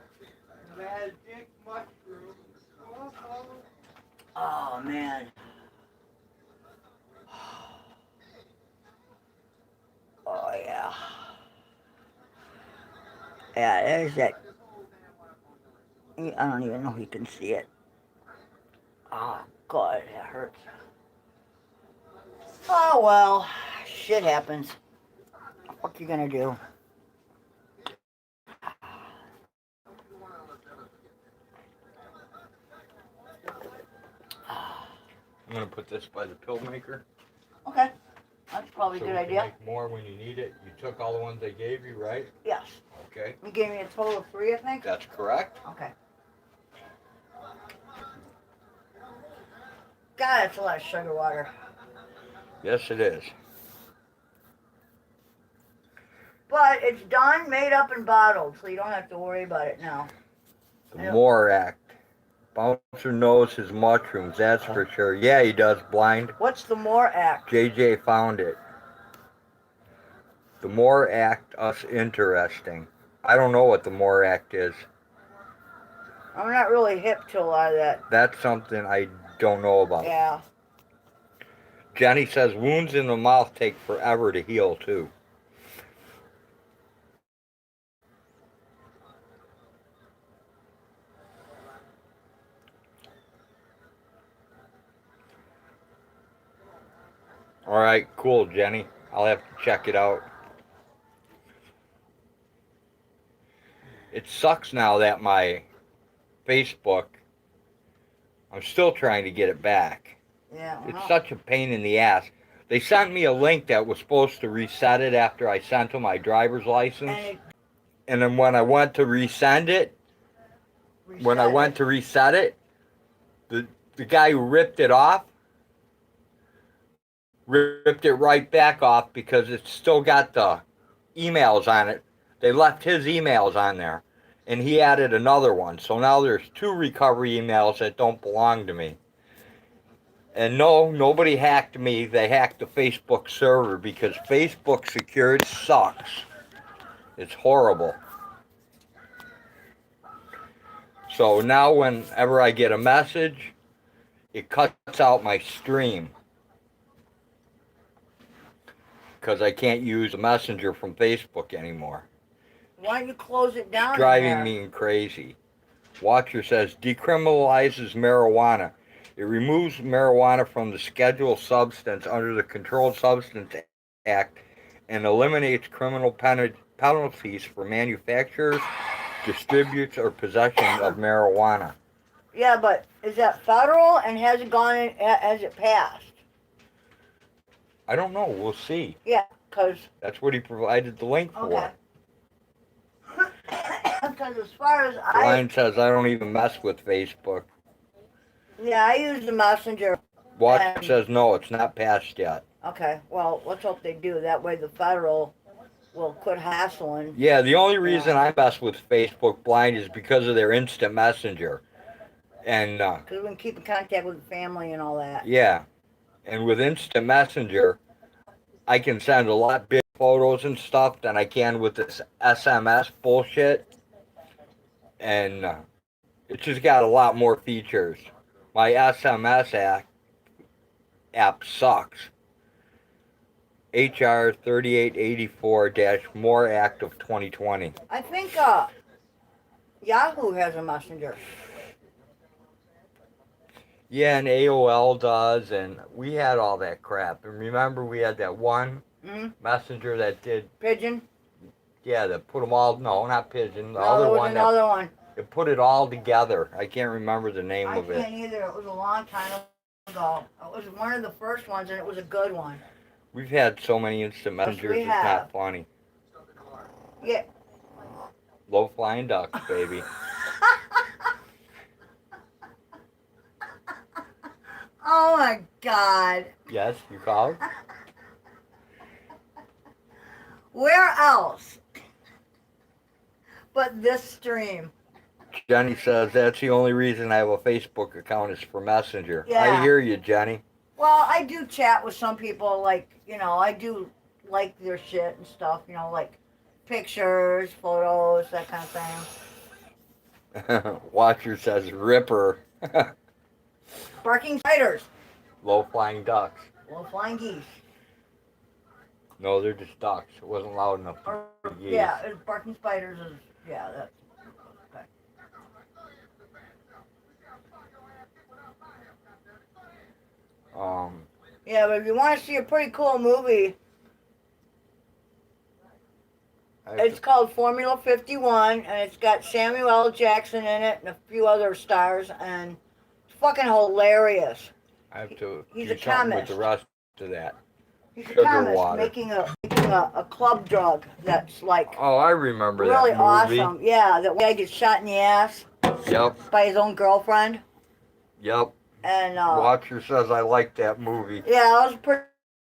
Magic mushroom. Oh, man. Oh, yeah. Yeah, there's that. I don't even know if you can see it. Oh, God, that hurts. Oh, well, shit happens. What you gonna do? I'm going to put this by the pill maker. Okay. That's probably So a good we can idea. make more when you need it. You took all the ones they gave you, right? Yes. Okay. You gave me a total of 3, I think? That's correct. Okay. God, that's a lot of sugar water. Yes, it is. But it's done, made up, and bottled, so you don't have to worry about it now. The MORE Act. Bouncer knows his mushrooms, that's for sure. Yeah, he does, Blind. What's the MORE Act? JJ found it. The MORE Act, us interesting. I don't know what the MORE Act is. I'm not really hip to a lot of that. That's something I don't know about. Yeah. Jenny says wounds in the mouth take forever to heal, too. All right, cool, Jenny. I'll have to check it out. it sucks now that my Facebook, I'm still trying to get it back. Yeah. It's Well, such a pain in the ass. They sent me a link that was supposed to reset it after I sent them my driver's license. and And then when I went to resend it, the guy who ripped it off, ripped it right back off because it's still got the emails on it. They left his emails on there, and he added another one. So now there's 2 recovery emails that don't belong to me. And no, nobody hacked me. They hacked the Facebook server because Facebook security sucks. It's horrible. So now whenever I get a message, it cuts out my stream. Because I can't use a messenger from Facebook anymore. why don't you close it down? It's driving me crazy. Watcher says, decriminalizes marijuana. It removes marijuana from the scheduled substance under the Controlled Substance Act and eliminates criminal penalties for manufacturers, distributes, or possession of marijuana. Yeah, but is that federal and has it passed? I don't know. We'll see. Yeah, because... That's what he provided the link for. Okay. Because as far as Ryan says, I don't even mess with Facebook. Yeah, I use the messenger. Watcher says, no, it's not passed yet. Okay, well, let's hope they do. That way the federal will quit hassling. Yeah, the only reason I mess with Facebook Blind is because of their instant messenger. And, because we can keep in contact with the family and all that. Yeah. And with instant messenger, I can send a lot bigger photos and stuff than I can with this SMS bullshit. And it's just got a lot more features. My SMS app sucks. HR 3884-More Act of 2020. I think Yahoo has a messenger. Yeah, and AOL does, and we had all that crap. And remember, we had that one messenger that did... Pigeon? Yeah, that put them all... No, not Pigeon. The No, other there was one. another one. It put it all together. I can't remember the name of it. I can't either. It was a long time ago. It was one of the first ones, and it was a good one. We've had so many instant messengers, it's not funny. Yeah. Low flying ducks, baby. Oh my God. Yes, you called? Where else but this stream? Jenny says that's the only reason I have a Facebook account is for Messenger. Yeah. I hear you, Jenny. Well, I do chat with some people, like, you know, I do like their shit and stuff, you know, like pictures, photos, that kind of thing. Watcher says Ripper. Barking spiders. Low flying ducks. Low flying geese. No, they're just ducks. It wasn't loud enough to be geese. Yeah, barking spiders is, yeah, that's okay. Yeah, but if you want to see a pretty cool movie, it's called Formula 51, and it's got Samuel L. Jackson in it and a few other stars, and it's fucking hilarious. I have to He's do a something with chemist. the rest of that. He's a Sugar chemist water. making a club drug that's like Oh, I remember really that movie. awesome. Yeah, that guy gets shot in the ass Yep, by his own girlfriend. yep. And Watcher says I like that movie. yeah, it was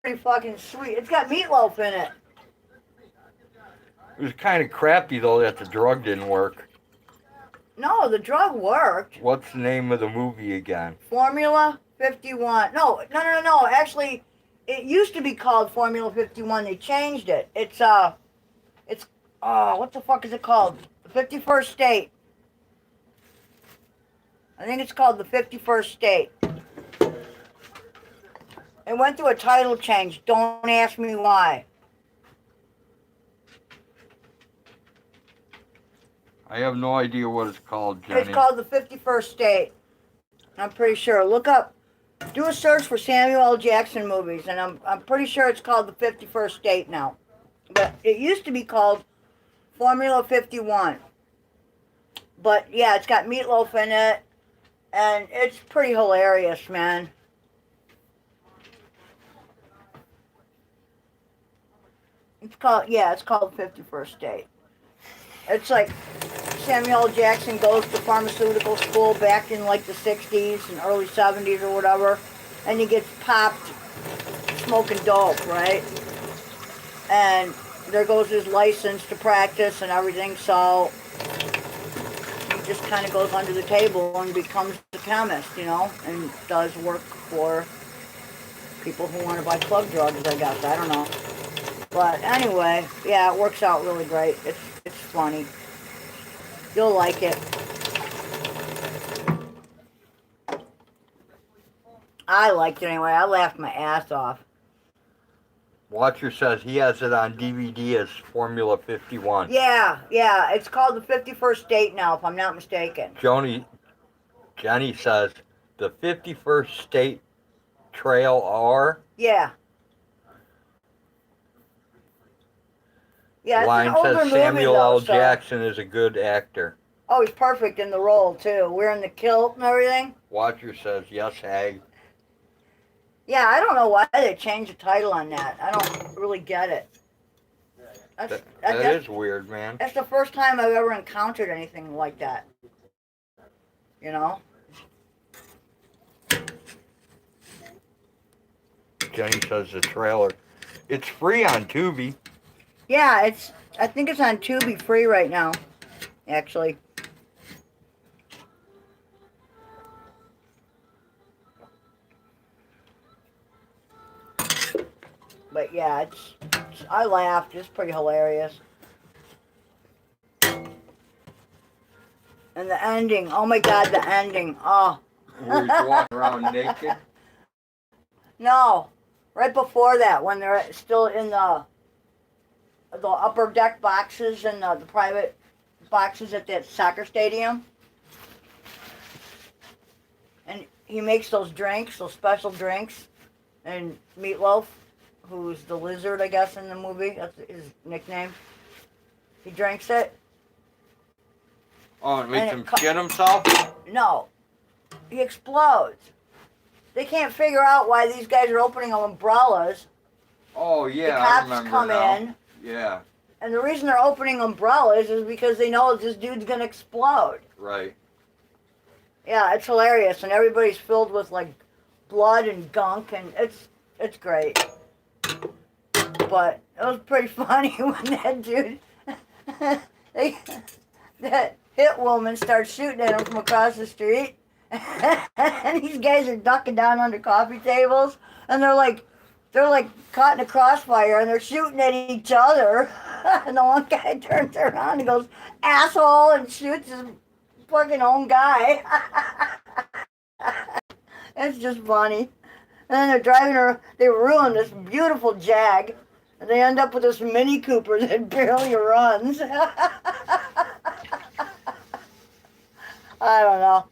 pretty fucking sweet. It's got meatloaf in it. It was kind of crappy though that the drug didn't work. No, the drug worked. What's the name of the movie again? Formula 51. No. Actually, it used to be called Formula 51. They changed it. It's what the fuck is it called? The 51st State. I think it's called the 51st State. It went through a title change. Don't ask me why. I have no idea what it's called, Jenny. It's called the 51st State. I'm pretty sure. Look up, do a search for Samuel L. Jackson movies, and I'm pretty sure it's called the 51st State now. But it used to be called Formula 51. But yeah, it's got meatloaf in it, and it's pretty hilarious, man. It's called 51st State. It's like Samuel L. Jackson goes to pharmaceutical school back in like the 60s and early 70s or whatever, and he gets popped smoking dope, right? And there goes his license to practice and everything, so he just kind of goes under the table and becomes a chemist, and does work for people who want to buy plug drugs, I guess. I don't know. But anyway, yeah, it works out really great. It's funny. You'll like it. I liked it anyway. I laughed my ass off. Watcher says he has it on DVD as Formula 51. Yeah. It's called the 51st State now, if I'm not mistaken. Jenny says the 51st State Trail R. Yeah. Yeah, it's Line an older says movie, Samuel though, L. so- Jackson is a good actor. Oh, he's perfect in the role, too. Wearing the kilt and everything. Watcher says yes, Hag. Yeah, I don't know why they changed the title on that. I don't really get it. That That's is weird, man. the first time I've ever encountered anything like that. You know? Jenny says the trailer. It's free on Tubi. Yeah, I think it's on Tubi free right now, actually. But yeah, I laughed. It's pretty hilarious. And the ending. Oh my God, the ending. Oh. Where he's walking around naked. No. Right before that, when they're still in the upper deck boxes and the private boxes at that soccer stadium. And he makes those drinks, those special drinks. And Meatloaf, who's the lizard, I guess, in the movie, that's his nickname. He drinks it. Oh, it makes And him shit himself? No. He explodes. They can't figure out why these guys are opening umbrellas. Oh, yeah, The I cops remember come now. in. Yeah, And the reason they're opening umbrellas is because they know this dude's gonna explode. right. Yeah, it's hilarious, and everybody's filled with like blood and gunk, and it's great. But it was pretty funny when that dude, that hit woman starts shooting at him from across the street, and these guys are ducking down under coffee tables, and they're like caught in a crossfire, and they're shooting at each other. And the one guy turns around and goes, "Asshole," and shoots his fucking own guy. It's just funny. And then they're driving her, they ruin this beautiful Jag, and they end up with this Mini Cooper that barely runs. I don't know.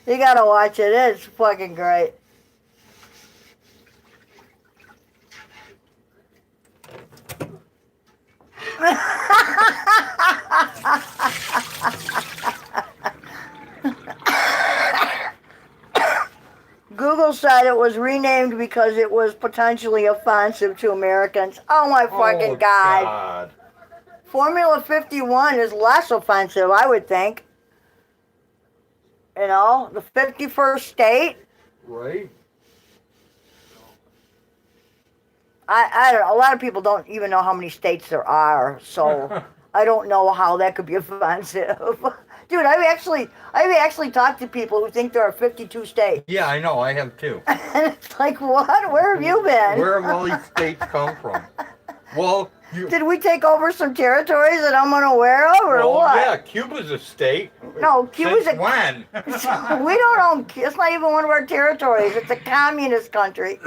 You gotta watch it. It's fucking great. Google said it was renamed because it was potentially offensive to Americans. Oh my fucking God. Formula 51 is less offensive, I would think. You know, the 51st state. Right? I don't know. A lot of people don't even know how many states there are, so I don't know how that could be offensive. Dude, I've actually talked to people who think there are 52 states. Yeah, I know. I have too. And it's like, what? Where have you been? Where have all these states come from? Well, Did we take over some territories that I'm unaware of, or what? yeah, Cuba's a state. No, Cuba's Since a... when? We don't own... It's not even one of our territories. It's a communist country.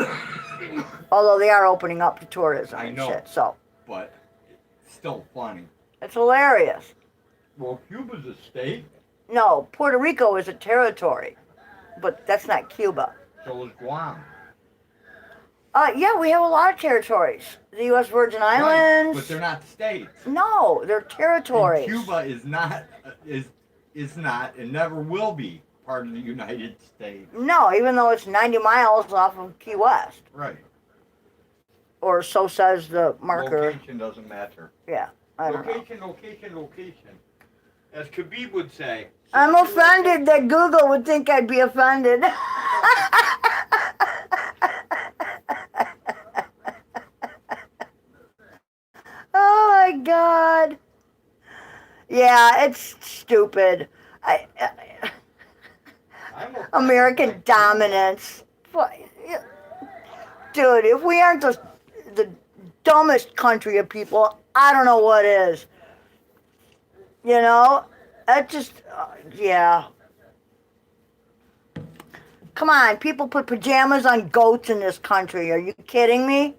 Although they are opening up to tourism I and know. shit, so... But it's still funny. It's hilarious. Well, Cuba's a state. No, Puerto Rico is a territory. But that's not Cuba. So is Guam. Yeah, we have a lot of territories. The U.S. Virgin Islands. Right, but they're not states. No, they're territories. And Cuba is not is is not and never will be part of the United States. No, even though it's 90 miles off of Key West. Right. Or so says the marker. Location doesn't matter. Yeah, I don't know. Location. As Khabib would say. I'm offended that Google would think I'd be offended. Oh my God. Yeah, it's stupid. American dominance. Dude, if we aren't the dumbest country of people, I don't know what is. You know? That just, yeah. Come on, people put pajamas on goats in this country. Are you kidding me?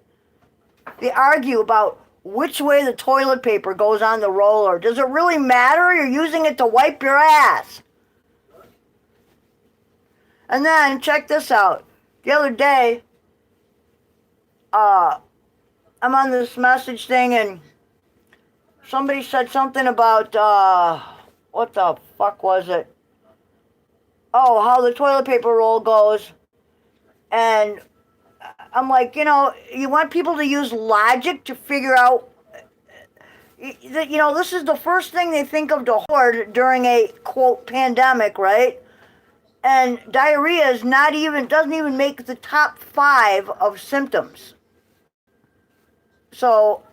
They argue about which way the toilet paper goes on the roller. Does it really matter? You're using it to wipe your ass. And then, check this out. The other day, I'm on this message thing and somebody said something about, what the fuck was it? Oh, how the toilet paper roll goes. And I'm like, you know, you want people to use logic to figure out, you know, this is the first thing they think of to hoard during a, quote, pandemic, right? And diarrhea is doesn't even make the top 5 of symptoms. So,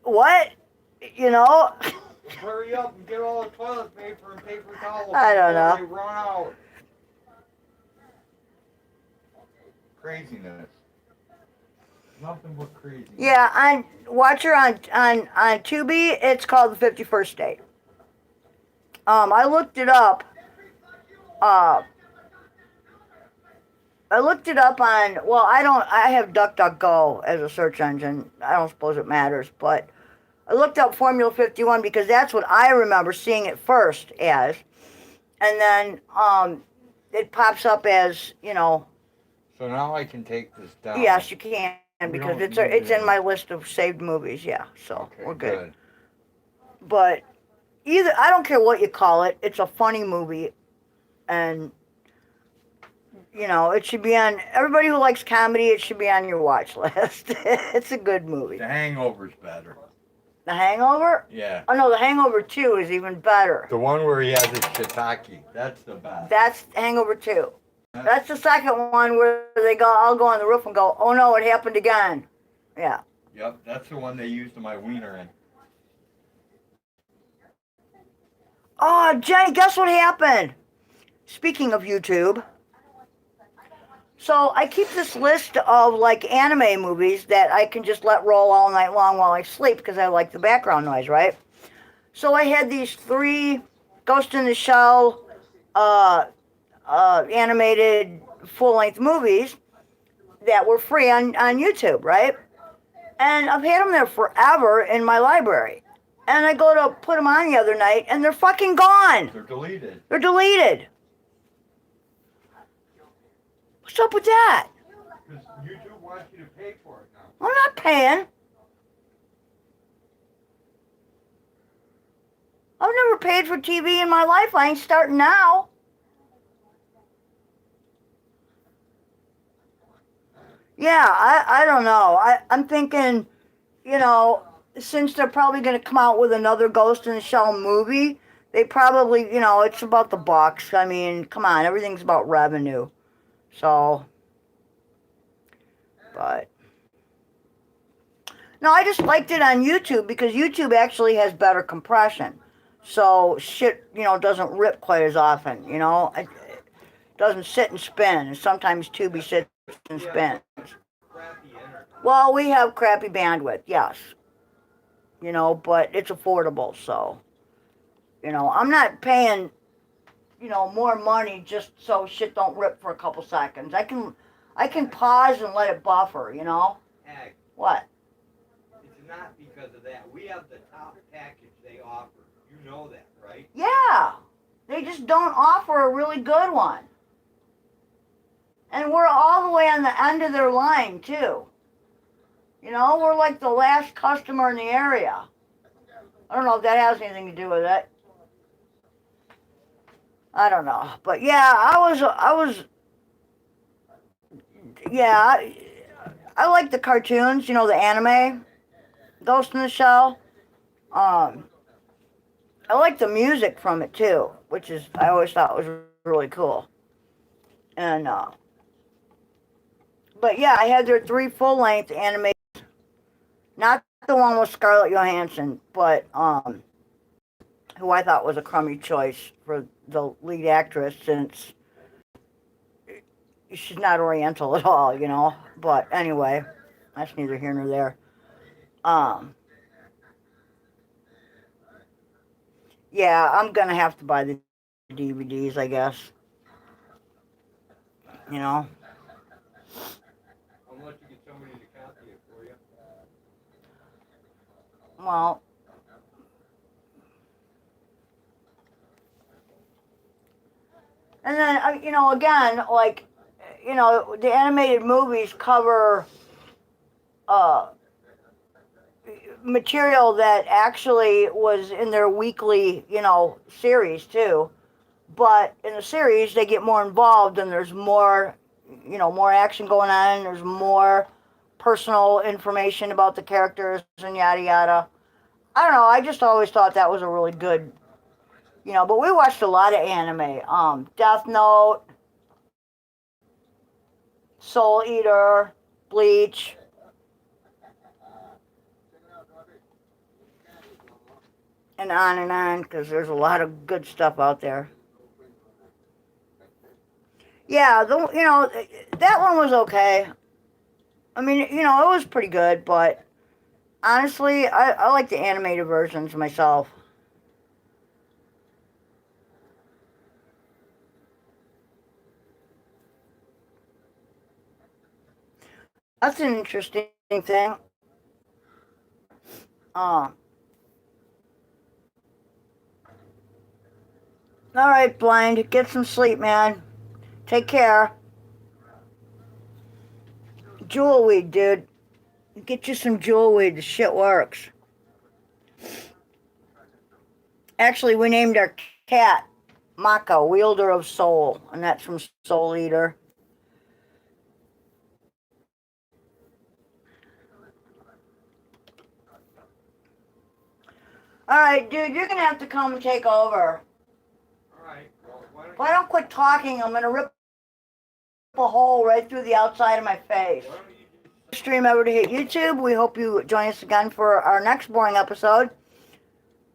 what? You know? Hurry up and get all the toilet paper and paper towels. I don't know. They run out. Craziness. Nothing but crazy. Yeah, watch her on Tubi. It's called The 51st State. I looked it up. I looked it up on, well, I have DuckDuckGo as a search engine. I don't suppose it matters, but I looked up Formula 51 because that's what I remember seeing it first as. And then it pops up as, you know. So now I can take this down. Yes, you can, because it's in my list of saved movies, yeah, so Okay, we're good. But I don't care what you call it, it's a funny movie. And, you know, it should be on, everybody who likes comedy, it should be on your watch list. It's a good movie. The Hangover's better. The Hangover? Yeah. Oh no, The Hangover 2 is even better. The one where he has his shiitake. That's the best. That's Hangover 2. That's the second one where I'll go on the roof and go, oh no, it happened again. Yeah. Yep, that's the one they used my wiener in. Oh, Jenny, guess what happened? Speaking of YouTube. So I keep this list of like anime movies that I can just let roll all night long while I sleep because I like the background noise, right? So I had these 3 Ghost in the Shell animated full-length movies that were free on YouTube, right? And I've had them there forever in my library. And I go to put them on the other night and they're fucking gone. They're deleted. They're deleted. What's up with that? Because YouTube wants you to pay for it now. I'm not paying. I've never paid for TV in my life. I ain't starting now. Yeah, I don't know. I'm thinking, you know, since they're probably going to come out with another Ghost in the Shell movie, they probably, you know, it's about the bucks. I mean, come on, everything's about revenue. So, but, no, I just liked it on YouTube because YouTube actually has better compression. So, shit, you know, doesn't rip quite as often, you know. It doesn't sit and spin. And sometimes Tubi sits and spins. Well, we have crappy bandwidth, yes. You know, but it's affordable, so, you know, I'm not paying, you know, more money just so shit don't rip for a couple seconds. I can pause and let it buffer, you know? Ag, What? it's not because of that. We have the top package they offer. You know that, right? Yeah. They just don't offer a really good one. And we're all the way on the end of their line, too. You know, we're like the last customer in the area. I don't know if that has anything to do with it. I don't know, but yeah, yeah, I like the cartoons, you know, the anime, Ghost in the Shell. I like the music from it too, which is I always thought was really cool. And but yeah, I had their 3 full-length anime, not the one with Scarlett Johansson, but who I thought was a crummy choice for the lead actress since she's not Oriental at all, you know. But anyway, that's neither here nor there. Yeah, I'm gonna have to buy the DVDs, I guess. You know. Unless you get somebody to copy it for you. Well, and then you know, again, like, you know, the animated movies cover material that actually was in their weekly, you know, series too. But in the series, they get more involved, and there's more, you know, more action going on. And there's more personal information about the characters and yada yada. I don't know. I just always thought that was a really good, you know. But we watched a lot of anime. Death Note, Soul Eater, Bleach. And on, because there's a lot of good stuff out there. Yeah, you know, that one was okay. I mean, you know, it was pretty good, but honestly, I like the animated versions myself. That's an interesting thing. All right, Blind, get some sleep, man. Take care. Jewel weed, dude. Get you some jewel weed. The shit works. Actually, we named our cat Maka, Wielder of Soul, and that's from Soul Eater. All right, dude, you're gonna have to come and take over. All right. Well, If I don't quit talking, I'm gonna rip a hole right through the outside of my face. Stream ever to hit YouTube. We hope you join us again for our next boring episode,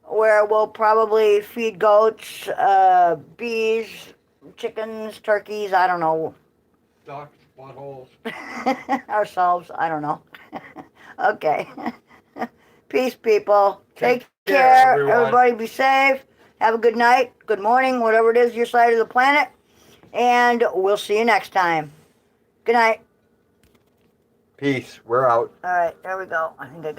where we'll probably feed goats, bees, chickens, turkeys, I don't know. Ducks, buttholes. Ourselves, I don't know. Okay. Peace, people. Take care. everyone. Everybody be safe. Have a good night, good morning, whatever it is your side of the planet. And we'll see you next time. Good night. Peace. We're out. All right, there we go. I think I got